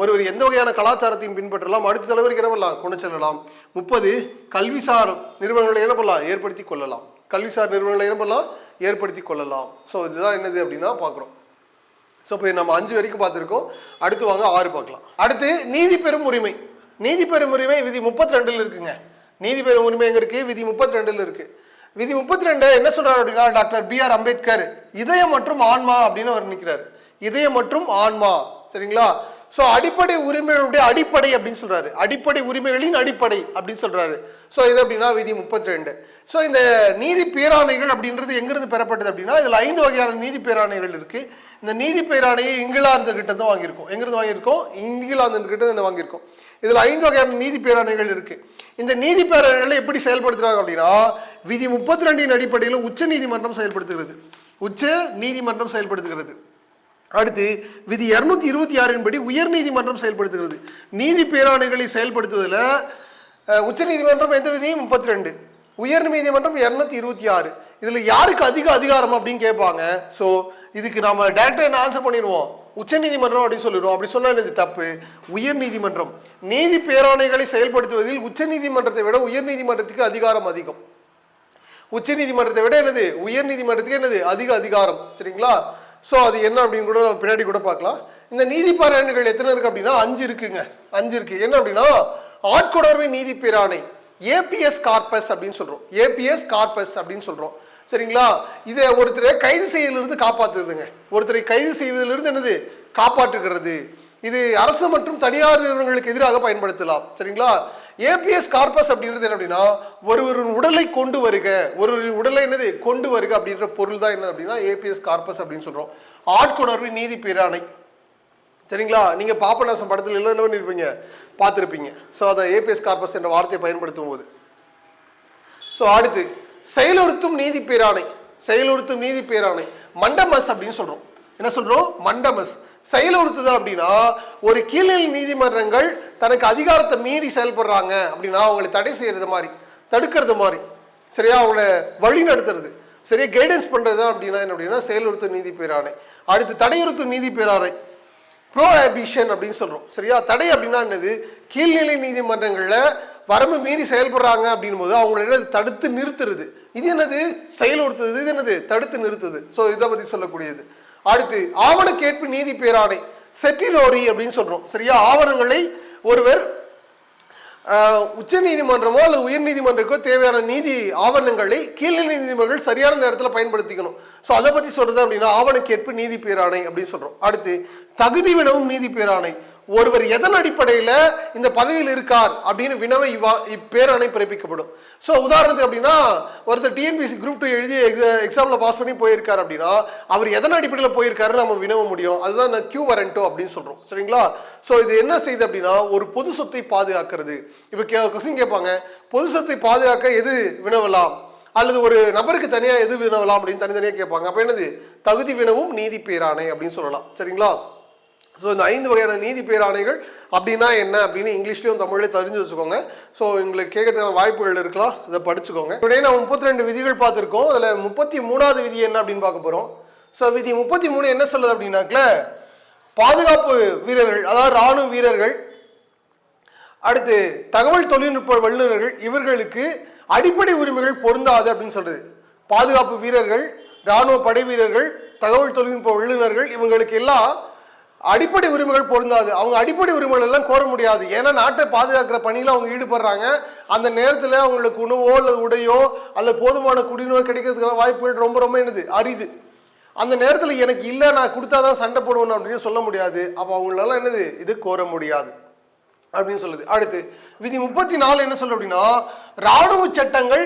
ஒருவர் எந்த வகையான கலாச்சாரத்தையும் பின்பற்றலாம், அடுத்த தலைவருக்கு என்ன பண்ணலாம், கொண்டு செல்லலாம். 30 கல்விசார் நிறுவனங்களை என்ன பண்ணலாம், ஏற்படுத்தி கொள்ளலாம். கல்விசார் நிறுவனங்களை என்ன பண்ணலாம், ஏற்படுத்தி கொள்ளலாம். ஸோ இதுதான் என்னது அப்படின்னா பார்க்குறோம். ஸோ இப்போ நம்ம 5 வரைக்கும் பார்த்துருக்கோம். அடுத்து வாங்க 6 பார்க்கலாம். அடுத்து நீதி பெறும் உரிமை. நீதி பெறும் உரிமை விதி 32 இருக்குங்க. நீதி பெறும் உரிமை எங்க இருக்கு, விதி 32 இருக்கு. விதி 32 என்ன சொல்றாரு அப்படின்னா, டாக்டர் BR அம்பேத்கர் இதயம் மற்றும் ஆன்மா அப்படின்னு அவர் நிற்கிறார். இதயம் மற்றும் ஆன்மா. சரிங்களா? ஸோ அடிப்படை உரிமைகளுடைய அடிப்படை அப்படின்னு சொல்றாரு, அடிப்படை உரிமைகளின் அடிப்படை அப்படின்னு சொல்றாரு. ஸோ இது அப்படின்னா விதி 32. ஸோ இந்த நீதி பேராணைகள் அப்படின்றது எங்கிருந்து பெறப்பட்டது அப்படின்னா, இதில் 5 வகையான நீதி பேராணைகள் இருக்கு. இந்த நீதி பேராணையை இங்கிலாந்து கிட்ட தான் வாங்கியிருக்கோம். எங்கிருந்து வாங்கியிருக்கோம், இங்கிலாந்து கிட்ட தான் வாங்கியிருக்கோம். இதில் 5 வகையான நீதி பேராணைகள் இருக்கு. இந்த நீதி பேராணைகளை எப்படி செயல்படுத்துறாங்க அப்படின்னா, விதி 32 அடிப்படையில் உச்ச நீதிமன்றம் செயல்படுத்துகிறது. உச்ச நீதிமன்றம் செயல்படுத்துகிறது. அடுத்து விதி 226 படி உயர் நீதிமன்றம் செயல்படுத்துகிறது. நீதி பேராணைகளை செயல்படுத்துவதில் உச்ச நீதிமன்றம் எந்த விதி 32, உயர் நீதிமன்றம் 226. இதுல யாருக்கு அதிக அதிகாரம் அப்படின்னு கேட்பாங்க. ஸோ இதுக்கு நாம டைரக்டா என்ன ஆன்சர் பண்ணிடுவோம், உச்ச நீதிமன்றம் அப்படின்னு சொல்லிடுவோம். அப்படி சொன்னா இது தப்பு. உயர் நீதிமன்றம் நீதி பேராணைகளை செயல்படுத்துவதில் உச்ச நீதிமன்றத்தை விட உயர் நீதிமன்றத்துக்கு அதிகாரம் அதிகம். உச்ச நீதிமன்றத்தை விட என்னது, உயர் நீதிமன்றத்துக்கு என்னது, அதிக அதிகாரம். சரிங்களா? ஸோ அது என்ன அப்படின்னு கூட பின்னாடி கூட பார்க்கலாம். இந்த நீதி பேராணைகள் எத்தனை இருக்கு அப்படின்னா 5 இருக்குங்க. 5 இருக்கு. என்ன அப்படின்னா, ஆட்கொணர்வு நீதி பேராணை. ஏபிஎஸ் கார்பஸ் அப்படின்னு சொல்றோம். ஏபிஎஸ் கார்பஸ் அப்படின்னு சொல்றோம். சரிங்களா? இதை ஒருத்தரை கைது செய்வதிலிருந்து காப்பாற்றுதுங்க. ஒருத்தரை கைது செய்வதிலிருந்து என்னது? காப்பாற்றுகிறது. இது அரசு மற்றும் தனியார் நிறுவனங்களுக்கு எதிராக பயன்படுத்தலாம். சரிங்களா? ஏபிஎஸ் கார்பஸ் அப்படின்றது என்ன அப்படின்னா, ஒருவரின் உடலை கொண்டு வருக, ஒரு உடலை என்னது கொண்டு வருக அப்படின்ற பொருள் தான் என்ன அப்படின்னா ஏபிஎஸ் கார்பஸ் அப்படின்னு சொல்றோம். ஆட்கொணர்வு நீதி பேராணை. சரிங்களா? நீங்க பாபநாசம் படத்தில் எல்லாம் என்ன பண்ணிருப்பீங்க, பார்த்துருப்பீங்க. ஸோ அதை ஏபிஎஸ் கார்பஸ் என்ற வார்த்தையை பயன்படுத்தும் போது. ஸோ அடுத்து செயலுறுத்தும் நீதி பேராணை. செயலுறுத்தும் நீதி பேராணை மண்டமஸ் அப்படின்னு சொல்றோம். என்ன சொல்றோம்? மண்டமஸ். செயலுறுத்துதா அப்படின்னா, ஒரு கீழ்நிலை நீதிமன்றங்கள் தனக்கு அதிகாரத்தை மீறி செயல்படுறாங்க அப்படின்னா அவங்களை தடை செய்யறது மாதிரி, தடுக்கிறது மாதிரி, சரியா, அவங்கள வழி நடத்துறது, சரியா, கைடன்ஸ் பண்றது அப்படின்னா என்ன அப்படின்னா செயலுறுத்தும் நீதி பேராணை. அடுத்து தடையுறுத்தும் நீதி பேராணை ப்ரோஹிபிஷன் அப்படின்னு சொல்றோம். சரியா? தடை அப்படின்னா என்னது? கீழ்நிலை நீதிமன்றங்கள்ல வரம்பு மீறி செயல்படுறாங்க அப்படின் போது அவங்கள தடுத்து நிறுத்துறது. இது என்னது? செயலுறுத்துது. இது என்னது? தடுத்து நிறுத்துது. ஸோ இதை பத்தி சொல்லக்கூடியது. அடுத்து ஆவண கேட்பு நீதி பேராணை செட்டிலோரி அப்படின்னு சொல்றோம். சரியா? ஆவணங்களை ஒருவர் உச்ச நீதிமன்றமோ அல்லது உயர் நீதிமன்றக்கோ தேவையான நீதி ஆவணங்களை கீழ்நிலை நீதிமன்றங்கள் சரியான நேரத்தில் பயன்படுத்திக்கணும். ஸோ அதை பத்தி சொல்றது அப்படின்னா ஆவண கேட்பு நீதி பேராணை அப்படின்னு சொல்றோம். அடுத்து தகுதி வினவும் நீதி பேராணை. ஒருவர் எதன் அடிப்படையில் இந்த பதவியில் இருக்கார் அப்படின்னு வினவை இப்பேராணை பிறப்பிக்கப்படும். ஸோ உதாரணத்துக்கு அப்படின்னா ஒருத்தர் டிஎன்பிஎஸ்சி குரூப் 2 எழுதி எக்ஸாமில் பாஸ் பண்ணி போயிருக்காரு அப்படின்னா அவர் எதன் அடிப்படையில் போயிருக்காருன்னு நம்ம வினவ முடியும். அதுதான் நான் கியூ வரண்டோ அப்படின்னு சொல்றோம். சரிங்களா? ஸோ இது என்ன செய்யுது அப்படின்னா ஒரு பொது சொத்தை பாதுகாக்கிறது. இப்போ கொஸ்டின் கேட்பாங்க, பொது சொத்தை பாதுகாக்க எது வினவலாம் அல்லது ஒரு நபருக்கு தனியாக எது வினவலாம் அப்படின்னு தனித்தனியாக கேட்பாங்க. அப்போ என்னது? தகுதி வினவும் நீதி பேராணை அப்படின்னு சொல்லலாம். சரிங்களா? ஸோ இந்த 5 வகையான நீதி பேராணைகள் அப்படின்னா என்ன அப்படின்னு இங்கிலீஷ்லையும் தமிழ்லையும் தெரிஞ்சு வச்சுக்கோங்க. ஸோ உங்களுக்கு கேட்கறதுக்கான வாய்ப்புகள் இருக்கலாம், இதை படிச்சுக்கோங்க. இப்படியே நம்ம 32 விதிகள் பார்த்துருக்கோம். அதில் 33வது விதி என்ன அப்படின்னு பார்க்க போகிறோம். ஸோ விதி 33 என்ன சொல்லுது அப்படின்னாக்கல, பாதுகாப்பு வீரர்கள், அதாவது இராணுவ வீரர்கள், அடுத்து தகவல் தொழில்நுட்ப வல்லுநர்கள், இவர்களுக்கு அடிப்படை உரிமைகள் பொருந்தாது அப்படின்னு சொல்றது. பாதுகாப்பு வீரர்கள், இராணுவ படை வீரர்கள், தகவல் தொழில்நுட்ப வல்லுநர்கள், இவங்களுக்கு எல்லாம் அடிப்படை உரிமைகள் பொருந்தாது. அவங்க அடிப்படை உரிமைகள் எல்லாம் கோர முடியாது. ஏன்னா நாட்டை பாதுகாக்கிற பணியில் அவங்க ஈடுபடுறாங்க. அந்த நேரத்தில் அவங்களுக்கு உணவோ அல்லது உடையோ அல்லது போதுமான குடிநீர் கிடைக்கிறதுக்கான வாய்ப்புகள் ரொம்ப ரொம்ப என்னது அரிது. அந்த நேரத்தில் எனக்கு இல்லை, நான் கொடுத்தாதான் சண்டை போடுவேன் அப்படின்னு சொல்ல முடியாது. அப்போ அவங்களால என்னது இது கோர முடியாது அப்படின்னு சொல்லுது. அடுத்து விதி 34 என்ன சொல்ல அப்படின்னா, இராணுவ சட்டங்கள்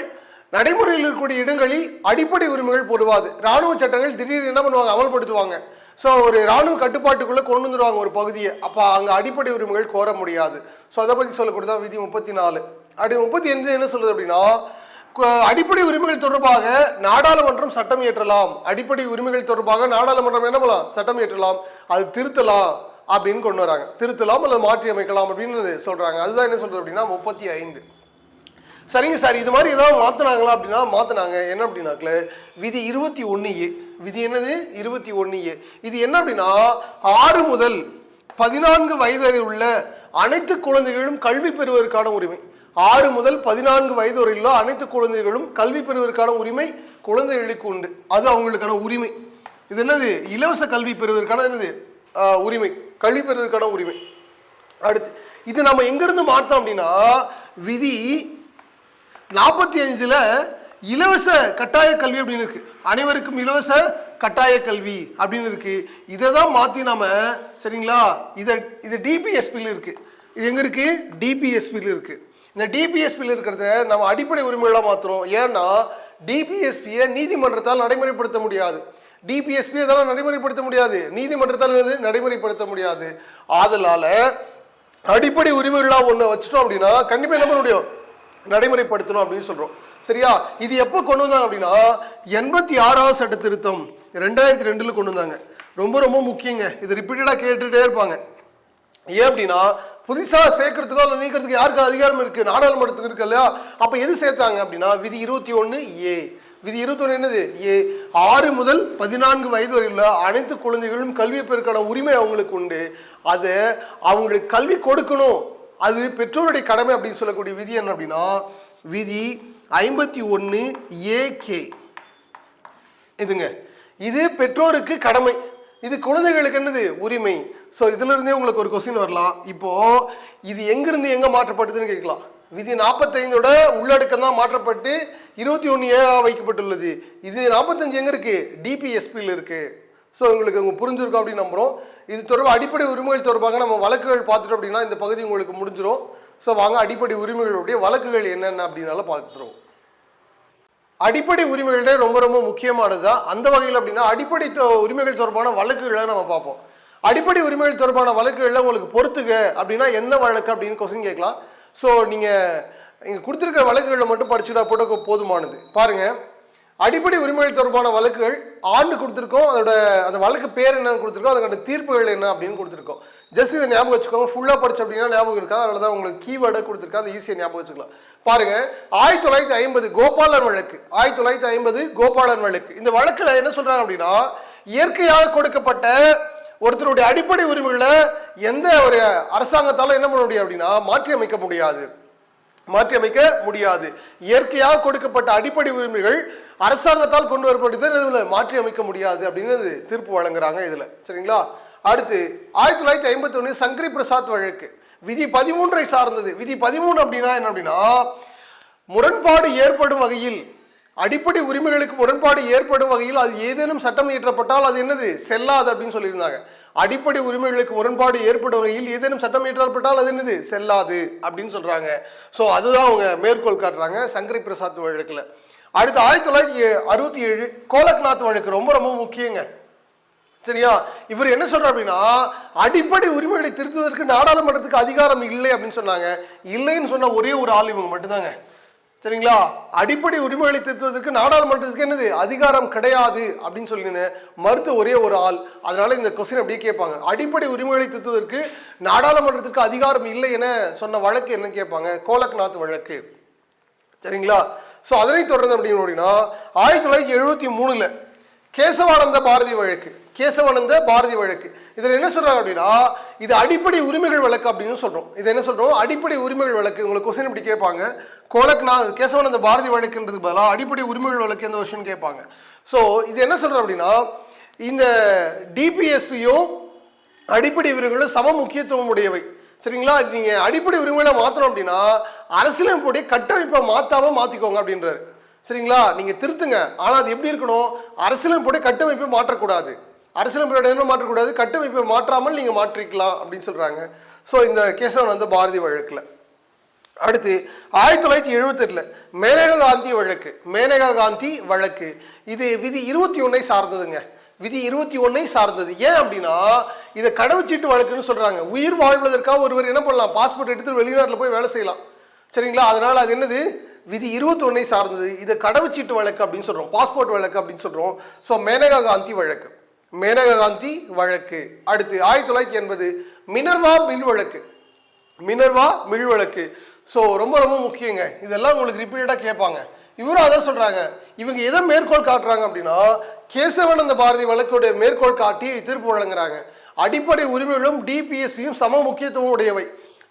நடைமுறையில் இருக்கக்கூடிய இடங்களில் அடிப்படை உரிமைகள் பொருவாது. இராணுவ சட்டங்கள் திடீர்னு என்ன பண்ணுவாங்க, அமல்படுத்துவாங்க. ஸோ ஒரு இராணுவ கட்டுப்பாட்டுக்குள்ளே கொண்டு வந்துடுவாங்க ஒரு பகுதியை. அப்போ அங்கே அடிப்படை உரிமைகள் கோர முடியாது. ஸோ அதை பற்றி சொல்லக்கூடியதான் விதி 34. அப்படி 35 என்ன சொல்லுது அப்படின்னா, அடிப்படை உரிமைகள் தொடர்பாக நாடாளுமன்றம் சட்டம் இயற்றலாம். அடிப்படை உரிமைகள் தொடர்பாக நாடாளுமன்றம் என்ன பண்ணலாம், சட்டம் இயற்றலாம், அது திருத்தலாம் அப்படின்னு கொண்டு வராங்க. திருத்தலாம் அல்லது மாற்றி அமைக்கலாம் அப்படின்னு சொல்றாங்க. அதுதான் என்ன சொல்றது அப்படின்னா 35. சரிங்க சார், இது மாதிரி ஏதாவது மாற்றினாங்களா அப்படின்னா மாற்றினாங்க. என்ன அப்படின்னாக்கல விதி 21A. விதி என்னது? 21A. இது என்ன அப்படின்னா 6 முதல் 14 வயது வரை உள்ள அனைத்து குழந்தைகளும் கல்வி பெறுவதற்கான உரிமை. 6 முதல் 14 வயது வரை உள்ள அனைத்து குழந்தைகளும் கல்வி பெறுவதற்கான உரிமை குழந்தைகளுக்கு உண்டு. அது அவங்களுக்கான உரிமை. இது என்னது? இலவச கல்வி பெறுவதற்கான என்னது உரிமை, கல்வி பெறுவதற்கான உரிமை. அடுத்து இது நம்ம எங்கிருந்து மாற்றோம் அப்படின்னா விதி 45ல் இலவச கட்டாய கல்வி அப்படின்னு இருக்கு. அனைவருக்கும் இலவச கட்டாய கல்வி அப்படின்னு இருக்கு. இதை தான் மாற்றி நம்ம, சரிங்களா, இது டிபிஎஸ்பியில் இருக்கு. இது எங்க இருக்கு? டிபிஎஸ்பியில் இருக்கு. இந்த டிபிஎஸ்பியில் இருக்கிறத நம்ம அடிப்படை உரிமைகளாக மாற்றுறோம். ஏன்னா டிபிஎஸ்பியை நீதிமன்றத்தால் நடைமுறைப்படுத்த முடியாது. டிபிஎஸ்பி அதெல்லாம் நடைமுறைப்படுத்த முடியாது, நீதிமன்றத்தால் நடைமுறைப்படுத்த முடியாது. ஆதலால அடிப்படை உரிமைகளாக ஒன்று வச்சுட்டோம் அப்படின்னா கண்டிப்பாக என்ன பண்ண முடியும், நடைமுறைப்படுத்தணும் அப்படின்னு சொல்றோம். சரியா? இது எப்போ கொண்டு வந்தாங்க அப்படின்னா 86வது சட்ட திருத்தம் 2002 கொண்டு வந்தாங்க. ரொம்ப ரொம்ப முக்கியங்க. இது ரிப்பீட்டடா கேட்டுட்டே இருப்பாங்க. ஏன் அப்படின்னா புதுசா சேர்க்கறதுக்கோ இல்லை நீக்கிறதுக்கு யாருக்கு அதிகாரம் இருக்கு? நாடாளுமன்றத்துக்கு இருக்கு இல்லையா? அப்ப எது சேர்த்தாங்க அப்படின்னா விதி 21A. விதி 21 என்னது? ஏ. 6 முதல் 14 வயது வரை உள்ள அனைத்து குழந்தைகளும் கல்வி பெறுவதற்கான உரிமை அவங்களுக்கு உண்டு. அது அவங்களுக்கு கல்வி கொடுக்கணும், அது பெற்றோருடைய கடமை அப்படின்னு சொல்லக்கூடிய விதி என்ன அப்படின்னா விதி 51AK. இதுங்க, இது பெற்றோருக்கு கடமை, இது குழந்தைகளுக்கு என்னது உரிமை. ஸோ இதுல இருந்தே உங்களுக்கு ஒரு கொஸ்டின் வரலாம். இப்போ இது எங்கிருந்து எங்க மாற்றப்பட்டதுன்னு கேட்கலாம். விதி 45ஓட உள்ளடக்கம் தான் மாற்றப்பட்டு 21A வைக்கப்பட்டுள்ளது. இது 45 எங்கே இருக்குது? டிபிஎஸ்பியில் இருக்குது. ஸோ உங்களுக்கு புரிஞ்சிருக்கும் அப்படின்னு நம்புகிறோம். இது தொடர்பாக அடிப்படை உரிமைகள் தொடர்பாக நம்ம வழக்குகள் பார்த்துட்டோம் அப்படின்னா இந்த பகுதி உங்களுக்கு முடிஞ்சிடும். ஸோ வாங்க அடிப்படை உரிமைகளுடைய வழக்குகள் என்னென்ன அப்படின்னால பார்த்துருவோம். அடிப்படை உரிமைகளே ரொம்ப ரொம்ப முக்கியமானது தான். அந்த வகையில் அப்படின்னா அடிப்படை உரிமைகள் தொடர்பான வழக்குகளை நம்ம பார்ப்போம். அடிப்படை உரிமைகள் தொடர்பான வழக்குகளில் உங்களுக்கு பொறுத்துக அப்படின்னா எந்த வழக்கு அப்படின்னு கொஸ்டின் கேட்கலாம். ஸோ நீங்கள் இங்கே கொடுத்துருக்க வழக்குகளில் மட்டும் படிச்சுட்டா போட போதுமானது. பாருங்கள், அடிப்படை உரிமைகள் தொடர்பான வழக்குகள் ஆண்டு கொடுத்துருக்கோம், அதோட அந்த வழக்கு பேர் என்னன்னு கொடுத்துருக்கோம், அதுக்கான தீர்ப்புகள் என்ன அப்படின்னு கொடுத்துருக்கோம். ஜஸ்ட் இதை ஞாபகம் வச்சுக்கோங்க. ஃபுல்லாக படிச்சு அப்படின்னா ஞாபகம் இருக்காது. அதனால தான் உங்களுக்கு கீவேர்டை கொடுத்துருக்கா, அதை ஈஸியாக ஞாபகம் வச்சுக்கலாம். பாருங்க, 1950 கோபாலன் வழக்கு. 1950 கோபாலன் வழக்கு. இந்த வழக்கில் என்ன சொல்றாங்க அப்படின்னா, இயற்கையாக கொடுக்கப்பட்ட ஒருத்தருடைய அடிப்படை உரிமைகளை எந்த ஒரு அரசாங்கத்தாலும் என்ன பண்ண முடியும் அப்படின்னா மாற்றி அமைக்க முடியாது. இயற்கையாக கொடுக்கப்பட்ட அடிப்படை உரிமைகள் அரசாங்கத்தால் கொண்டு வரப்பட்டது மாற்றி அமைக்க முடியாது அப்படின்னு தீர்ப்பு வழங்குறாங்க இதுல. சரிங்களா? அடுத்து 1951 சங்கரி பிரசாத் வழக்கு. விதி 13 சார்ந்தது. விதி 13 அப்படின்னா என்ன அப்படின்னா, முரண்பாடு ஏற்படும் வகையில், அடிப்படை உரிமைகளுக்கு முரண்பாடு ஏற்படும் வகையில் அது ஏதேனும் சட்டம் இயற்றப்பட்டால் அது என்னது செல்லாது அப்படின்னு சொல்லியிருந்தாங்க. அடிப்படை உரிமைகளுக்கு முரண்பாடு ஏற்படும் வகையில் ஏதேனும் சட்டம் இயற்றப்பட்டால் அது என்னது செல்லாது அப்படின்னு சொல்றாங்க. ஸோ அதுதான் அவங்க மேற்கோள் காட்டுறாங்க சங்கரி பிரசாத் வழக்குல. அடுத்து 1967 கோலக்நாத் வழக்கு. ரொம்ப ரொம்ப முக்கியங்க. சரியா? இவர் என்ன சொல்றார் அப்படின்னா, அடிப்படை உரிமைகளை திருத்துவதற்கு நாடாளுமன்றத்துக்கு அதிகாரம் இல்லை அப்படின்னு சொன்னாங்க. இல்லைன்னு சொன்ன ஒரே ஒரு ஆள் இவங்க மட்டும்தாங்க. சரிங்களா? அடிப்படை உரிமைகளை திருத்துவதற்கு நாடாளுமன்றத்துக்கு என்னது அதிகாரம் கிடையாது அப்படின்னு சொல்லி மறுத்த ஒரே ஒரு ஆள். அதனால இந்த கொஸ்டின் அப்படியே கேட்பாங்க. அடிப்படை உரிமைகளை திருத்துவதற்கு நாடாளுமன்றத்துக்கு அதிகாரம் இல்லை என சொன்ன வழக்கு என்ன கேட்பாங்க? கோலக்நாத் வழக்கு. சரிங்களா? ஸோ அதனை தொடர்ந்து அப்படின்னா 1973 கேசவானந்த பாரதி வழக்கு. கேசவானந்த பாரதி வழக்கு. இதில் என்ன சொல்றாங்க அப்படின்னா, இது அடிப்படை உரிமைகள் வழக்கு அப்படின்னு சொல்றோம். இது என்ன சொல்றோம்? அடிப்படை உரிமைகள் வழக்கு. உங்களுக்கு கொஸ்டின் இப்படி கேட்பாங்க, கேசவானந்த பாரதி வழக்குன்றதுக்கு பதிலாக அடிப்படை உரிமைகள் வழக்கு எந்த விஷயம் கேட்பாங்க. ஸோ இது என்ன சொல்றோம் அப்படின்னா, இந்த டிபிஎஸ்பியும் அடிப்படை உரிமைகளும் சம முக்கியத்துவம் உடையவை. சரிங்களா? நீங்க அடிப்படை உரிமைகளை மாற்றணும் அப்படின்னா அரசியலமைப்புடைய கட்டமைப்பை மாத்திக்கோங்க அப்படின்றாரு. சரிங்களா? நீங்க திருத்துங்க, ஆனா அது எப்படி இருக்கணும்? அரசியலமைப்புடைய கட்டமைப்பை மாற்றக்கூடாது. அரசியலமைப்போட என்ன மாற்றக்கூடாது? கட்டமைப்பை மாற்றாமல் நீங்க மாற்றிக்கலாம் அப்படின்னு சொல்றாங்க. ஸோ இந்த கேசவானந்த பாரதி வழக்குல. அடுத்து 1978 மேனகா காந்தி வழக்கு. மேனகா காந்தி வழக்கு இது விதி 21 சார்ந்ததுங்க. விதி 21 சார்ந்தது. ஏன் அப்படின்னா இதை கடவுச்சீட்டு வழக்குன்னு சொல்றாங்க. உயிர் வாழ்வதற்காக ஒருவர் என்ன பண்ணலாம்? பாஸ்போர்ட் எடுத்து வெளிநாட்டில் போய் வேலை செய்யலாம். சரிங்களா? அதனால அது என்னது? விதி 21 சார்ந்தது. இதை கடவுச்சீட்டு வழக்கு அப்படின்னு சொல்றோம், பாஸ்போர்ட் வழக்கு அப்படின்னு சொல்றோம். ஸோ மேனகா காந்தி வழக்கு. மேனகா காந்தி வழக்கு. அடுத்து 1980 மினர்வா மில் வழக்கு. மினர்வா மில் வழக்கு. ஸோ ரொம்ப ரொம்ப முக்கியங்க. இதெல்லாம் உங்களுக்கு ரிப்பீட்டடாக கேட்பாங்க. இவரும் அதான் சொல்றாங்க. இவங்க எதை மேற்கோள் காட்டுறாங்க அப்படின்னா, கேசவானந்த பாரதி வழக்குடைய மேற்கோள் காட்டி தீர்ப்பு வழங்குறாங்க. அடிப்படை உரிமைகளும் டிபிஎஸ்சியும் சம முக்கியத்துவம் உடையவை.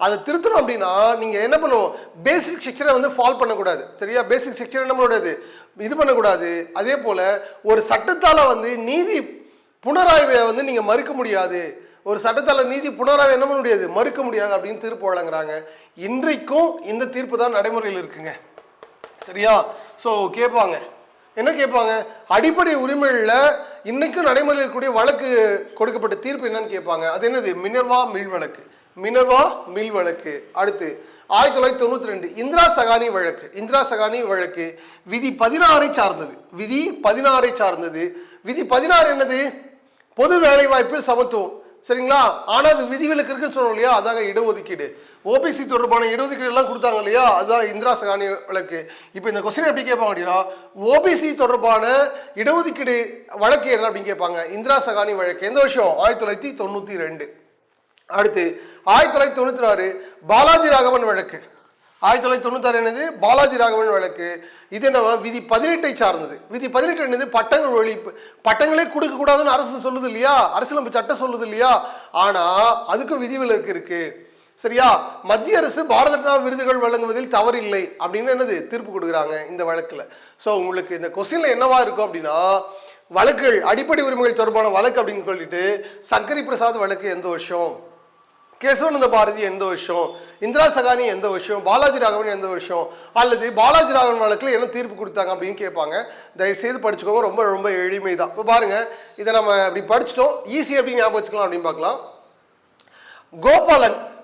அதை திருத்தணும் அப்படின்னா நீங்க என்ன பண்ணுவோம்? பேசிக் செக்ஷனை ஃபால் பண்ணக்கூடாது. சரியா? பேசிக் செக்ஷன் என்ன பண்ணக்கூடாது? இது பண்ணக்கூடாது. அதே போல ஒரு சட்டத்தால நீதி புனராய்வை நீங்க மறுக்க முடியாது. ஒரு சட்டத்தால நீதி புனராய்வு என்ன பண்ண முடியாது? மறுக்க முடியாது அப்படின்னு தீர்ப்பு வழங்குறாங்க. இன்றைக்கும் இந்த தீர்ப்பு தான் நடைமுறையில் இருக்குங்க. சரியா? ஸோ கேட்பாங்க, என்ன கேட்பாங்க? அடிப்படை உரிமைகளில் இன்னைக்கும் நடைமுறையில் இருக்கக்கூடிய வழக்கு கொடுக்கப்பட்ட தீர்ப்பு என்னன்னு கேட்பாங்க. அது என்னது? மினர்வா மில் வழக்கு. மினர்வா மில் வழக்கு. அடுத்து 1992 இந்திரா சகானி வழக்கு. இந்திரா சகானி வழக்கு விதி 16 சார்ந்தது. விதி 16 சார்ந்தது. விதி 16 என்னது? பொது வேலை வாய்ப்பில் சமத்துவம். சரிங்களா? ஆனா அது விதிவிலக்கு இருக்குன்னு சொன்னோம் இல்லையா? அதாங்க இடஒதுக்கீடு. ஓபிசி தொடர்பான இடஒதுக்கீடு எல்லாம் கொடுத்தாங்க இல்லையா? அதுதான் இந்திரா சகானி வழக்கு. இப்போ இந்த கொஸ்டின் எப்படி கேட்பாங்க அப்படின்னா, ஓபிசி தொடர்பான இடஒதுக்கீடு வழக்கு என்ன அப்படின்னு கேட்பாங்க. இந்திரா சகானி வழக்கு. எந்த வருஷம்? 1992. அடுத்து 1996 பாலாஜி ராகவன் வழக்கு. 1996 என்னது? பாலாஜி ராகவன் வழக்கு. இது என்ன? விதி 18 சார்ந்தது. விதி 18 என்னது? பட்டங்கள் ஒழிப்பு. பட்டங்களே கொடுக்க கூடாதுன்னு அரசு சொல்லுது இல்லையா? அரசியலமைப்பு சட்டம் சொல்லுது இல்லையா? ஆனா அதுக்கும் விதிவிலக்கு இருக்கு. சரியா? மத்திய அரசு பாரத ரத்னா விருதுகள் வழங்குவதில் தவறில்லை அப்படின்னு என்னது? தீர்ப்பு கொடுக்குறாங்க இந்த வழக்குல. ஸோ உங்களுக்கு இந்த கொஸ்டின்ல என்னவா இருக்கும் அப்படின்னா, வழக்குகள் அடிப்படை உரிமைகள் தொடர்பான வழக்கு அப்படின்னு சொல்லிட்டு சங்கரி பிரசாத் வழக்கு எந்த வருஷம், கேசவானந்த பாரதி எந்த வருஷம், இந்திரா சகானி எந்த வருஷம், பாலாஜி ராகவன் எந்த வருஷம், அல்லது பாலாஜி ராகவன் வழக்கில் என்ன தீர்ப்பு கொடுத்தாங்க அப்படின்னு கேட்பாங்க. தயவுசெய்து படிச்சுக்கோங்க, ரொம்ப ரொம்ப எளிமை தான். இப்போ பாருங்கள், இதை நம்ம இப்படி படிச்சிட்டோம், ஈஸி எப்படி ஞாபகம் வச்சுக்கலாம் அப்படின்னு பார்க்கலாம்.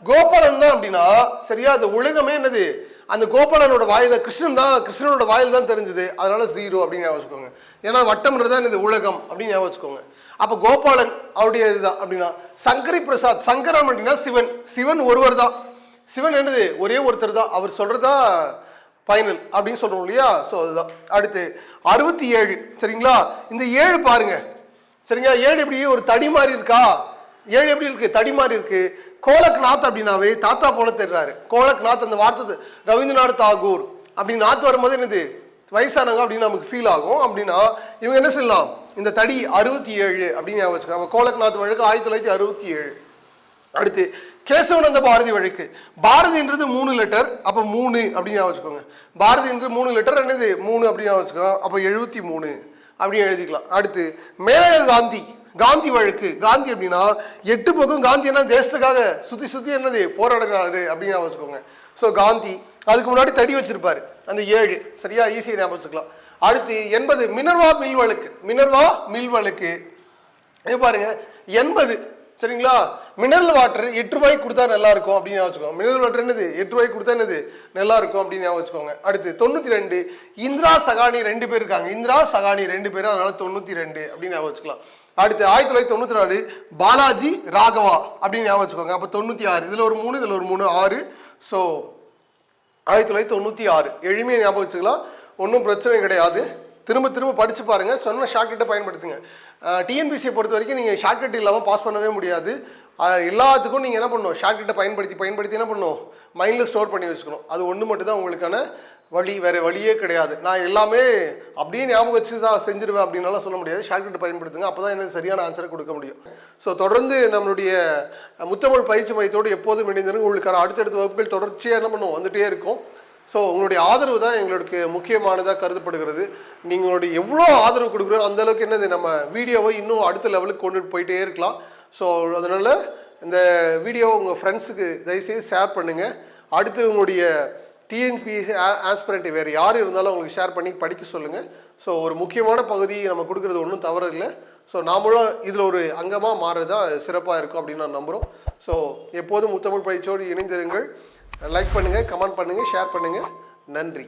கோபாலன் தான் அப்படின்னா சரியா, அந்த உலகமே என்னது அந்த கோபாலனோட வாயில் தான், கிருஷ்ணனோட வாயில் தான் தெரிஞ்சது, அதனால 0 அப்படின்னு ஞாபகம் வச்சுக்கோங்க. ஏன்னா வட்டம்ன்றதான் என்னது உலகம் அப்படின்னு ஞாபகம் வச்சுக்கோங்க. அப்போ கோபாலன் அவருடைய இதுதான் அப்படின்னா. சங்கரி பிரசாத், சங்கரம் அப்படின்னா சிவன் ஒருவர் தான், சிவன் என்னது ஒரே ஒருத்தர் தான், அவர் சொல்றதா ஃபைனல் அப்படின்னு சொல்றோம் இல்லையா. ஸோ அதுதான். அடுத்து 67 சரிங்களா. இந்த 7 பாருங்க சரிங்களா, 7 எப்படி ஒரு தடி மாதிரி இருக்கா, 7 எப்படி இருக்கு, தடி மாதிரி இருக்கு. கோலக்நாத் அப்படின்னாவே தாத்தா போல தெரிறாரு. கோலக்நாத் அந்த வார்த்தை ரவீந்திரநாத் தாகூர் அப்படி நாத்து வரும்போது என்னது வயசானவங்க அப்படின்னு நமக்கு ஃபீல் ஆகும். அப்படின்னா இவங்க என்ன சொல்லலாம், இந்த தடி 67 அப்படின்னு ஞாபகம் வச்சுக்கோங்க. கோலக்நாத் வழக்கு 1967. அடுத்து கேசவானந்த பாரதி வழக்கு. பாரதின்றது 3 லெட்டர், அப்போ 3 அப்படின்னு ஞாபகம் வச்சுக்கோங்க. பாரதின்றது 3 லெட்டர், என்னது 3 அப்படின்னு ஞாபகம் வச்சுக்கோங்க. அப்போ 73 அப்படின்னு எழுதிக்கலாம். அடுத்து மேனகா காந்தி வழக்கு. காந்தி அப்படின்னா 8 பக்கம் காந்தி என்ன தேசத்துக்காக சுத்தி என்னது போராடுறாரு அப்படின்னு வச்சுக்கோங்க. ஸோ காந்தி, அதுக்கு முன்னாடி தடி வச்சிருப்பாரு அந்த 7 சரியா, ஈஸியாக ஞாபகம் வச்சுக்கலாம். அடுத்து 80 மினர்வா மில் வழக்கு. இது பாருங்க 80 சரிங்களா. மினரல் வாட்டர் 8 ரூபாய்க்கு கொடுத்தா நல்லா இருக்கும் அப்படின்னு வச்சுக்கோங்க. மினரல் வாட்டர் என்னது 8 ரூபாய்க்கு கொடுத்தா என்னது நல்லா இருக்கும் அப்படின்னு வச்சுக்கோங்க. அடுத்து 92 இந்திரா சகானி 2 பேர் இருக்காங்க, இந்திரா சகானி 2 பேரும், அதனால 92 அப்படின்னு வச்சுக்கலாம். அடுத்து 1994 பாலாஜி ராகவா அப்படின்னு ஞாபகம் வச்சுக்கோங்க. அப்போ 96, இதில் ஒரு 3 இதில் ஒரு 3 6. ஸோ 1996 எளிமையாக ஞாபகம் வச்சுக்கலாம், ஒன்றும் பிரச்சனை கிடையாது. திரும்ப படித்து பாருங்கள், சொன்ன ஷார்ட்கட்டை பயன்படுத்துங்க. டிஎன்பிசியை பொறுத்த வரைக்கும் நீங்கள் ஷார்ட்கட் இல்லாமல் பாஸ் பண்ணவே முடியாது. எல்லாத்துக்கும் நீங்கள் என்ன பண்ணணும், ஷார்ட்கட்டை பயன்படுத்தி என்ன பண்ணணும், மைண்டில் ஸ்டோர் பண்ணி வச்சுக்கணும். அது ஒன்று மட்டும் தான் உங்களுக்கான வழி, வேறு வழியே கிடையாது. நான் எல்லாமே அப்படியே ஞாபகம் வச்சு தான் செஞ்சிருவேன் அப்படின்னாலாம் சொல்ல முடியாது. ஷார்ட்கட்டை பயன்படுத்துங்க, அப்போ தான் எனக்கு சரியான ஆன்சரை கொடுக்க முடியும். ஸோ தொடர்ந்து நம்மளுடைய முத்தமிழ் பயிற்சி மையத்தோடு எப்போதும் இணைந்திருங்க. உங்களுக்கான அடுத்தடுத்த வகுப்புகள் தொடர்ச்சியாக என்ன பண்ணுவோம், வந்துகிட்டே இருக்கும். ஸோ உங்களுடைய ஆதரவு தான் எங்களுக்கு முக்கியமானதாக கருதப்படுகிறது. நீங்களுடைய எவ்வளோ ஆதரவு கொடுக்குறோம் அந்தளவுக்கு என்னது நம்ம வீடியோவை இன்னும் அடுத்த லெவலுக்கு கொண்டுட்டு போயிட்டே இருக்கலாம். ஸோ அதனால் இந்த வீடியோவை உங்கள் ஃப்ரெண்ட்ஸுக்கு தயவுசெய்து ஷேர் பண்ணுங்கள். அடுத்து உங்களுடைய டிஎன்பிஎஸ்சி ஆஸ்பிரண்ட் வேறு யார் இருந்தாலும் உங்களுக்கு ஷேர் பண்ணி படிக்க சொல்லுங்கள். ஸோ ஒரு முக்கியமான பகுதி நம்ம கொடுக்குறது ஒன்றும் தவறு இல்லை. ஸோ நாமளும் இதில் ஒரு அங்கமாக மாறுறது தான் சிறப்பாக இருக்கும் அப்படின்னு நான் நம்புகிறோம். ஸோ எப்போதும் முத்தமிழ் பயிற்சியோடு இணைந்திருங்கள். லைக் பண்ணுங்கள், கமெண்ட் பண்ணுங்கள், ஷேர் பண்ணுங்கள். நன்றி.